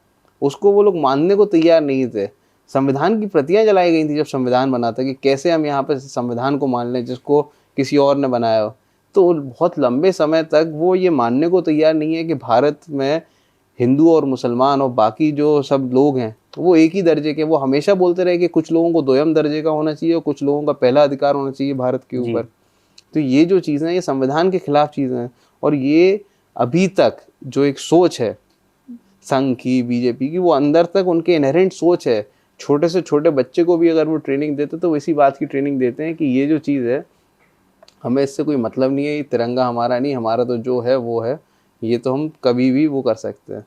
उसको वो लोग मानने को तैयार नहीं थे। संविधान की प्रतियां जलाई गई थी जब संविधान बना था कि कैसे हम यहाँ पे संविधान को मान लें जिसको किसी और ने बनाया हो। तो बहुत लंबे समय तक वो ये मानने को तैयार नहीं है कि भारत में हिंदू और मुसलमान और बाकी जो सब लोग हैं वो एक ही दर्जे के, वो हमेशा बोलते रहे कि कुछ लोगों को दोयम दर्जे का होना चाहिए और कुछ लोगों का पहला अधिकार होना चाहिए भारत के ऊपर। तो ये जो चीज़ें हैं ये संविधान के खिलाफ चीज़ें हैं, और ये अभी तक जो एक सोच है संघ की, बीजेपी की, वो अंदर तक उनके इनहेरेंट सोच है। छोटे से छोटे बच्चे को भी अगर वो ट्रेनिंग देते तो इसी बात की ट्रेनिंग देते हैं कि ये जो चीज़ है हमें इससे कोई मतलब नहीं है, ये तिरंगा हमारा नहीं, हमारा तो जो है वो है, ये तो हम कभी भी वो कर सकते हैं।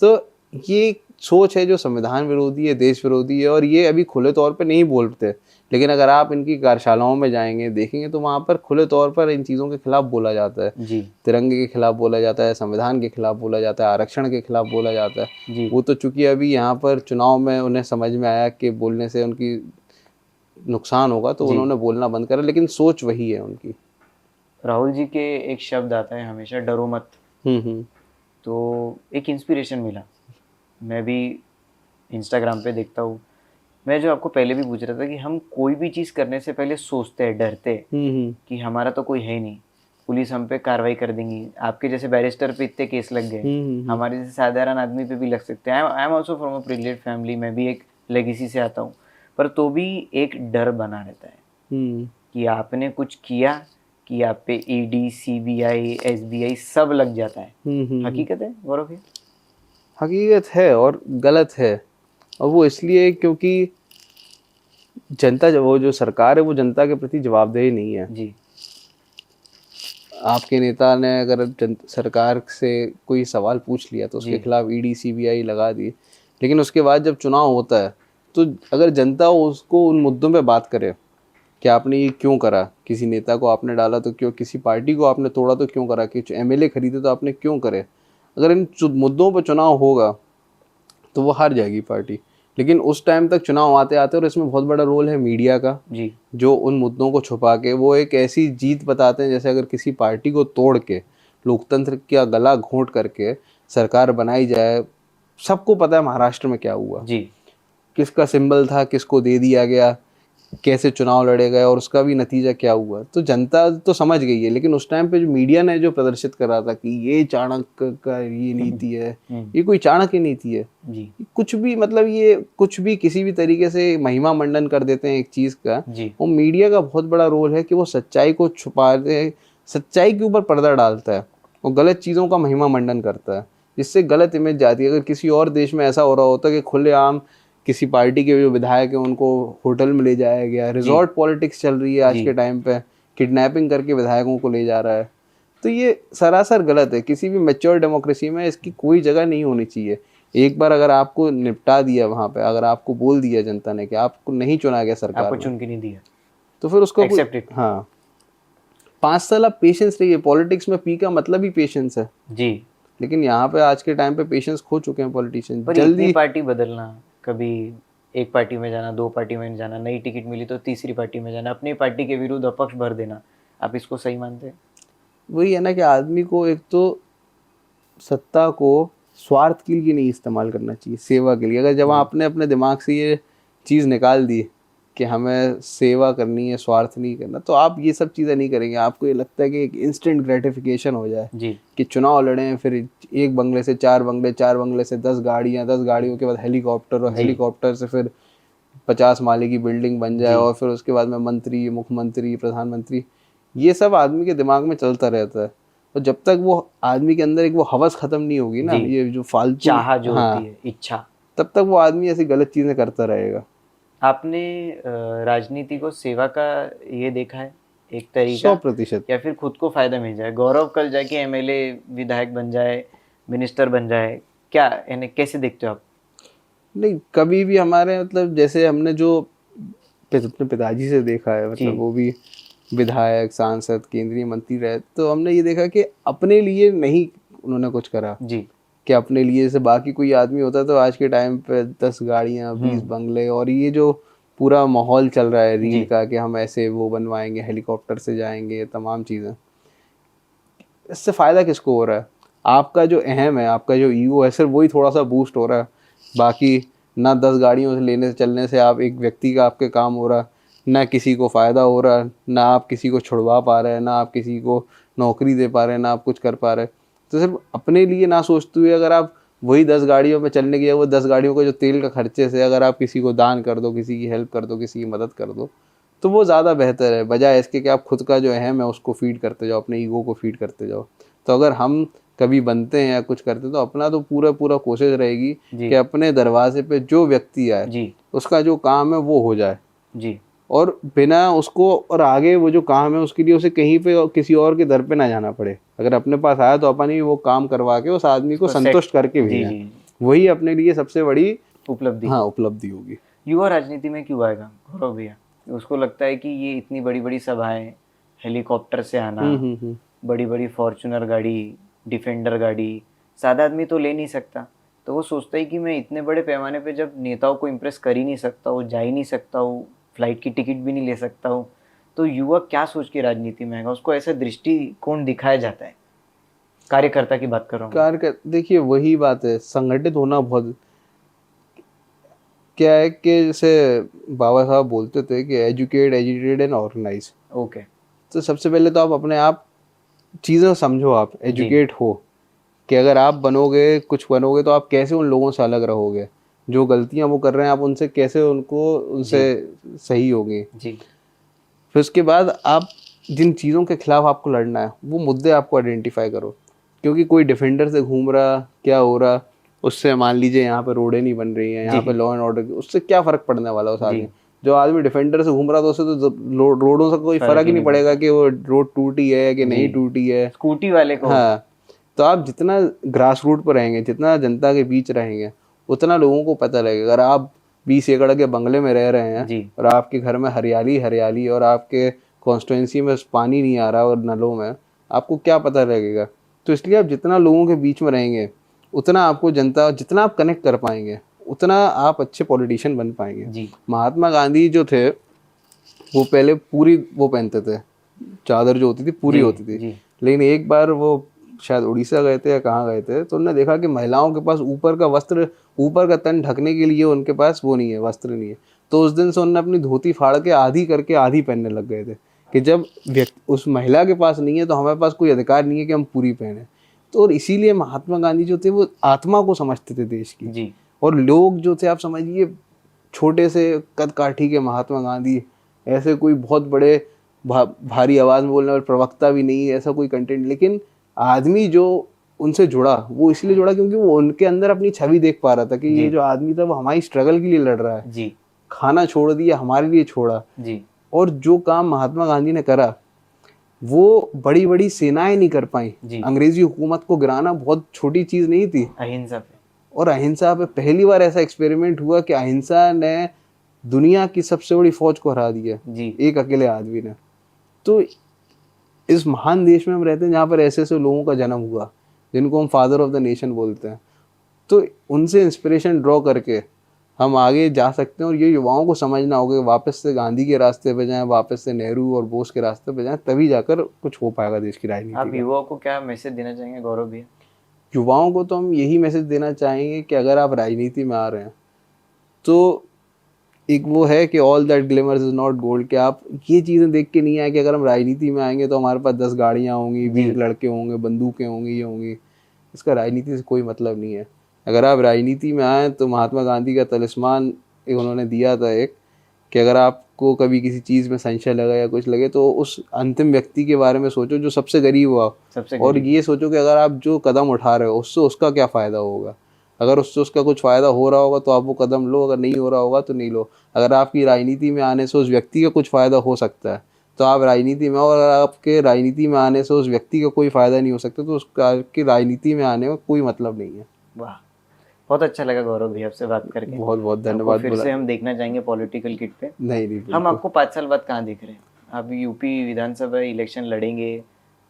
तो ये सोच है जो संविधान विरोधी है, देश विरोधी है, और ये अभी खुले तौर पे नहीं बोलते, लेकिन अगर आप इनकी कार्यशालाओं में जाएंगे देखेंगे तो वहाँ पर खुले तौर पर इन चीज़ों के खिलाफ बोला जाता है जी। तिरंगे के खिलाफ बोला जाता है, संविधान के खिलाफ बोला जाता है, आरक्षण के खिलाफ बोला जाता है जी। वो तो चूंकि अभी यहाँ पर चुनाव में उन्हें समझ में आया कि बोलने से उनकी नुकसान होगा तो उन्होंने बोलना बंद करा, लेकिन सोच वही है उनकी। राहुल जी के एक शब्द आता है हमेशा, डरो मत। तो एक इंस्पिरेशन मिला, मैं भी इंस्टाग्राम पे देखता हूँ। मैं जो आपको पहले भी पूछ रहा था कि हम कोई भी चीज़ करने से पहले सोचते हैं, डरते हैं कि हमारा तो कोई है ही नहीं, पुलिस हम पे कार्रवाई कर देंगी, आपके जैसे बैरिस्टर पे इतने केस लग गए, हमारे जैसे साधारण आदमी पे भी लग सकते हैं। I am also from a privileged family, मैं भी एक लेगेसी से आता हूँ, पर तो भी एक डर बना रहता है कि आपने कुछ किया कि आप पे ईडी, सीबीआई, एसबीआई सब लग जाता है। हकीकत है गौरव? हकीकत है और गलत है, और वो इसलिए क्योंकि जनता, वो जो सरकार है वो जनता के प्रति जवाबदेही नहीं है जी। आपके नेता ने अगर सरकार से कोई सवाल पूछ लिया तो उसके खिलाफ ईडी सीबीआई लगा दी, लेकिन उसके बाद जब चुनाव होता है तो अगर जनता उसको उन मुद्दों पे बात करे कि आपने ये क्यों करा, किसी नेता को आपने डाला तो क्यों, किसी पार्टी को आपने तोड़ा तो क्यों करा, कि एमएलए खरीदे तो आपने क्यों करे, अगर इन मुद्दों पर चुनाव होगा तो वो हार जाएगी पार्टी। लेकिन उस टाइम तक चुनाव आते आते, और इसमें बहुत बड़ा रोल है मीडिया का जी, जो उन मुद्दों को छुपा के वो एक ऐसी जीत बताते हैं जैसे अगर किसी पार्टी को तोड़ के लोकतंत्र का गला घोंट करके सरकार बनाई जाए। सबको पता है महाराष्ट्र में क्या हुआ जी, किसका सिंबल था, किसको दे दिया गया, कैसे चुनाव लड़े गए और उसका भी नतीजा क्या हुआ। तो जनता तो समझ गई है, लेकिन उस टाइम पे जो मीडिया ने जो प्रदर्शित करा था कि ये चाणक्य का ये नीति है, ये कोई चाणक्य नीति है जी, कुछ भी, मतलब ये कुछ भी किसी भी तरीके से महिमा मंडन कर देते हैं एक चीज का। और मीडिया का बहुत बड़ा रोल है कि वो सच्चाई को छुपाते, सच्चाई के ऊपर पर्दा डालता है और गलत चीजों का महिमा मंडन करता है, जिससे गलत इमेज जाती है। अगर किसी और देश में ऐसा हो रहा होता कि खुलेआम किसी पार्टी के जो विधायक है उनको होटल में ले जाया गया, रिजॉर्ट पॉलिटिक्स चल रही है आज के टाइम पे, किडनैपिंग करके विधायकों को ले जा रहा है, तो ये सरासर गलत है। किसी भी मैच्योर डेमोक्रेसी में इसकी कोई जगह नहीं होनी चाहिए। एक बार अगर आपको निपटा दिया वहां पे, अगर आपको बोल दिया जनता ने कि आपको नहीं चुना गया सरकार, आपको चुन के नहीं दिया, तो फिर उसको हाँ 5 साल आप पेशेंस रहिए। पॉलिटिक्स में पी का मतलब ही पेशेंस है जी, लेकिन यहाँ पे आज के टाइम पे पेशेंस खो चुके हैं पॉलिटिशियन। जल्दी पार्टी बदलना, कभी एक पार्टी में जाना, दो पार्टी में जाना, नई टिकट मिली तो तीसरी पार्टी में जाना, अपनी पार्टी के विरुद्ध अपक्ष भर देना, आप इसको सही मानते हैं? वही है ना कि आदमी को एक तो सत्ता को स्वार्थ के लिए नहीं इस्तेमाल करना चाहिए, सेवा के लिए। अगर जब आपने अपने दिमाग से ये चीज़ निकाल दी कि हमें सेवा करनी है, स्वार्थ नहीं करना, तो आप ये सब चीज़ें नहीं करेंगे। आपको ये लगता है कि एक इंस्टेंट ग्रेटिफिकेशन हो जाए जी, कि चुनाव लड़ें, फिर एक बंगले से 4 बंगले, 4 बंगले से 10 गाड़ियाँ, 10 गाड़ियों के बाद हेलीकॉप्टर, और हेलीकॉप्टर से फिर 50 माले की बिल्डिंग बन जाए, और फिर उसके बाद में मंत्री, मुख्यमंत्री, प्रधानमंत्री, ये सब आदमी के दिमाग में चलता रहता है। और जब तक वो आदमी के अंदर एक वो हवस खत्म नहीं होगी ना, ये जो फालतू चाह जो होती है, इच्छा, तब तक वो आदमी ऐसी गलत चीजें करता रहेगा। आपने राजनीति को सेवा का ये देखा है एक तरीका 100%, या फिर खुद को फायदा मिल जाए? गौरव कल जाके एमएलए, विधायक बन जाए, मिनिस्टर बन जाए, क्या यानी कैसे देखते हो आप? नहीं, कभी भी हमारे मतलब जैसे हमने जो अपने पिताजी से देखा है, मतलब वो भी विधायक, सांसद, केंद्रीय मंत्री रहे, तो हमने ये देखा कि अपने लिए नहीं उन्होंने कुछ करा जी, कि अपने लिए। जैसे बाकी कोई आदमी होता तो आज के टाइम पे 10 गाड़ियाँ, 20 बंगले, और ये जो पूरा माहौल चल रहा है रील का कि हम ऐसे वो बनवाएंगे, हेलीकॉप्टर से जाएंगे, तमाम चीज़ें, इससे फ़ायदा किसको हो रहा है? आपका जो अहम है, आपका जो ईगो है, सिर्फ वही थोड़ा सा बूस्ट हो रहा है। बाकी ना 10 गाड़ियों से लेने से चलने से आप एक व्यक्ति का आपके काम हो रहा, ना किसी को फ़ायदा हो रहा, ना आप किसी को छुड़वा पा रहे हैं, ना आप किसी को नौकरी दे पा रहे हैं, ना आप कुछ कर पा रहे हैं। तो सिर्फ अपने लिए ना सोचते हुए अगर आप वही 10 गाड़ियों में चलने की, वो 10 गाड़ियों का जो तेल का खर्चे से अगर आप किसी को दान कर दो, किसी की हेल्प कर दो, किसी की मदद कर दो, तो वो ज़्यादा बेहतर है, बजाय इसके कि आप खुद का जो अहम है उसको फीड करते जाओ, अपने ईगो को फीड करते जाओ। तो अगर हम कभी बनते हैं या कुछ करते हैं तो अपना तो पूरा पूरा कोशिश रहेगी कि अपने दरवाजे पे जो व्यक्ति आए उसका जो काम है वो हो जाए जी, और बिना उसको, और आगे वो जो काम है उसके लिए उसे कहीं पे और किसी और के दर पे ना जाना पड़े। अगर अपने पास आया तो अपन ही वो काम करवा के उस आदमी को संतुष्ट करके भेजें, वही अपने लिए सबसे बड़ी उपलब्धि, हाँ, उपलब्धि होगी। युवा राजनीति में क्यों आएगा गौरव भैया? उसको लगता है कि ये इतनी बड़ी बड़ी सभाएं, हेलीकॉप्टर से आना, बड़ी बड़ी फॉर्च्यूनर गाड़ी, डिफेंडर गाड़ी, सादा आदमी तो ले नहीं सकता, तो वो सोचता है कि मैं इतने बड़े पैमाने पे जब नेताओं को इम्प्रेस कर ही नहीं सकता हूँ, जा ही नहीं सकता हूँ, फ्लाइट की टिकट भी नहीं ले सकता हूँ, तो युवा क्या सोच के राजनीति में आएगा? उसको ऐसा दृष्टिकोण दिखाया जाता है। कार्यकर्ता की बात कर रहा हूँ। देखिए वही बात है, संगठित होना बहुत, क्या है कि जैसे बाबा साहब बोलते थे कि educate, educated and organise. Okay, तो सबसे पहले तो आप अपने आप चीज़ें समझो, आप एजुकेट हो कि अगर आप बनोगे, कुछ बनोगे तो आप कैसे उन लोगों से अलग रहोगे, जो गलतियां वो कर रहे हैं आप उनसे कैसे उनसे सही होंगे जी। फिर उसके बाद आप जिन चीज़ों के खिलाफ आपको लड़ना है वो मुद्दे आपको आइडेंटिफाई करो, क्योंकि कोई डिफेंडर से घूम रहा, क्या हो रहा, उससे मान लीजिए यहाँ पे रोडें नहीं बन रही हैं, यहाँ पे लॉ एंड ऑर्डर, उससे क्या फ़र्क पड़ने वाला उस आदमी? जो आदमी डिफेंडर से घूम रहा था उससे तो रोडों से कोई फ़र्क ही नहीं पड़ेगा कि वो रोड टूटी है कि नहीं टूटी है, स्कूटी वाले को। हाँ, तो आप जितना ग्रास रूट पर रहेंगे, जितना जनता के बीच रहेंगे, उतना लोगों को पता लगेगा। अगर आप 20 एकड़ के बंगले में रह रहे हैं और आपके घर में हरियाली हरियाली और आपके कॉन्स्टिट्यूंसी में पानी नहीं आ रहा और नलों में, आपको क्या पता लगेगा? तो इसलिए आप जितना लोगों के बीच में रहेंगे उतना आपको जनता, जितना आप कनेक्ट कर पाएंगे उतना आप अच्छे पॉलिटिशियन बन पाएंगे। महात्मा गांधी जो थे वो पहले पूरी वो पहनते थे, चादर जो होती थी पूरी होती थी, लेकिन एक बार वो शायद उड़ीसा गए थे या कहाँ गए थे, तो उन्होंने देखा कि महिलाओं के पास ऊपर का वस्त्र, ऊपर का तन ढकने के लिए उनके पास वो नहीं है, वस्त्र नहीं है। तो उस दिन से उन्होंने अपनी धोती फाड़ के आधी करके आधी पहनने लग गए थे कि जब उस महिला के पास नहीं है तो हमारे पास कोई अधिकार नहीं है कि हम पूरी पहने। तो और इसीलिए महात्मा गांधी जो थे वो आत्मा को समझते थे देश की जी। और लोग जो थे, आप समझिए छोटे से कद काठी के महात्मा गांधी, ऐसे कोई बहुत बड़े भारी आवाज़ में बोलने वाले प्रवक्ता भी नहीं, ऐसा कोई कंटेंट, लेकिन आदमी जो उनसे जुड़ा वो इसलिए जुड़ा क्योंकि वो उनके अंदर अपनी छवि देख पा रहा था कि ये जो आदमी था वो हमारी स्ट्रगल के लिए लड़ रहा है जी। खाना छोड़ दिया हमारे लिए छोड़ा जी। और जो काम महात्मा गांधी ने करा वो बड़ी बड़ी सेनाएं नहीं कर पाई। अंग्रेजी हुकूमत को गिराना बहुत छोटी चीज नहीं थी, अहिंसा पे, और अहिंसा पे पहली बार ऐसा एक्सपेरिमेंट हुआ कि अहिंसा ने दुनिया की सबसे बड़ी फौज को हरा दिया जी, एक अकेले आदमी ने। तो इस महान देश में हम रहते हैं जहाँ पर ऐसे ऐसे लोगों का जन्म हुआ जिनको हम फादर ऑफ द नेशन बोलते हैं, तो उनसे इंस्पिरेशन ड्रॉ करके हम आगे जा सकते हैं। और ये युवाओं को समझना होगा कि वापस से गांधी के रास्ते पे जाएं, वापस से नेहरू और बोस के रास्ते पे जाएं, तभी जाकर कुछ हो पाएगा देश की राजनीति। आप युवाओं को क्या मैसेज देना चाहेंगे गौरव भैया? युवाओं को तो हम यही मैसेज देना चाहेंगे कि अगर आप राजनीति में आ रहे हैं तो एक वो है कि all that glimmers is not gold, कि आप ये चीज़ें देख के नहीं आए कि अगर हम राजनीति में आएंगे तो हमारे पास 10 गाड़ियाँ होंगी, 20 लड़के होंगे, बंदूकें होंगी, ये होंगी। इसका राजनीति से कोई मतलब नहीं है। अगर आप राजनीति में आए तो महात्मा गांधी का तलिस्मान एक उन्होंने दिया था एक, कि अगर आपको कभी किसी चीज़ में संशय लगा या कुछ लगे तो उस अंतिम व्यक्ति के बारे में सोचो जो सबसे गरीब हुआ, और ये सोचो कि अगर आप जो कदम उठा रहे हो उससे उसका क्या फ़ायदा होगा। अगर उससे उसका कुछ फ़ायदा हो रहा होगा तो आप वो कदम लो, अगर नहीं हो रहा होगा तो नहीं लो। अगर आपकी राजनीति में आने से उस व्यक्ति का कुछ फ़ायदा हो सकता है तो आप राजनीति में, और अगर आपके राजनीति में आने से उस व्यक्ति का कोई फ़ायदा नहीं हो सकता तो उसका की राजनीति में आने में कोई मतलब नहीं है। वाह, बहुत अच्छा लगा गौरव भैया आपसे बात करके। बहुत बहुत धन्यवाद। फिर से हम देखना चाहेंगे पॉलिटिकल किट पे। नहीं, हम आपको 5 साल बाद कहाँ देख रहे हैं? आप यूपी विधानसभा इलेक्शन लड़ेंगे,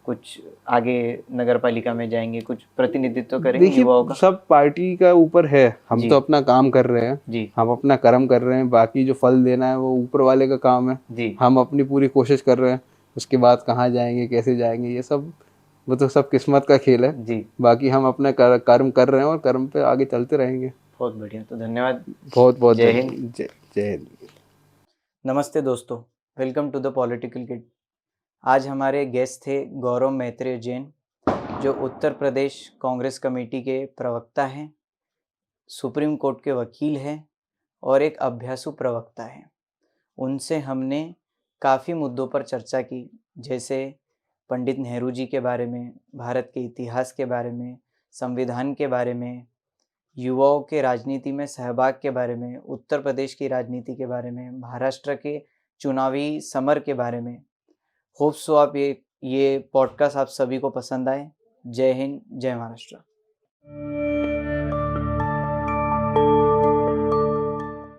कुछ आगे नगर पालिका में जाएंगे, कुछ प्रतिनिधित्व करेंगे युवाओं का? सब पार्टी का ऊपर है, हम तो अपना काम कर रहे हैं जी, हम अपना कर्म कर रहे हैं, बाकी जो फल देना है वो ऊपर वाले का काम है जी। हम अपनी पूरी कोशिश कर रहे हैं, उसके बाद कहाँ जाएंगे, कैसे जाएंगे, ये सब वो तो सब किस्मत का खेल है जी। बाकी हम अपना कर्म कर रहे हैं और कर्म पे आगे चलते रहेंगे। बहुत बढ़िया, तो धन्यवाद। बहुत बहुत जय हिंद। जय हिंद। नमस्ते दोस्तों, welcome to the political kit. आज हमारे गेस्ट थे गौरव मैत्रेय जैन, जो उत्तर प्रदेश कांग्रेस कमेटी के प्रवक्ता हैं सुप्रीम कोर्ट के वकील हैं और एक अभ्यासु प्रवक्ता हैं। उनसे हमने काफ़ी मुद्दों पर चर्चा की, जैसे पंडित नेहरू जी के बारे में, भारत के इतिहास के बारे में, संविधान के बारे में, युवाओं के राजनीति में सहभाग के बारे में, उत्तर प्रदेश की राजनीति के बारे में, महाराष्ट्र के चुनावी समर के बारे में। होप सो आप ये पॉडकास्ट आप सभी को पसंद आए। जय हिंद, जय महाराष्ट्र।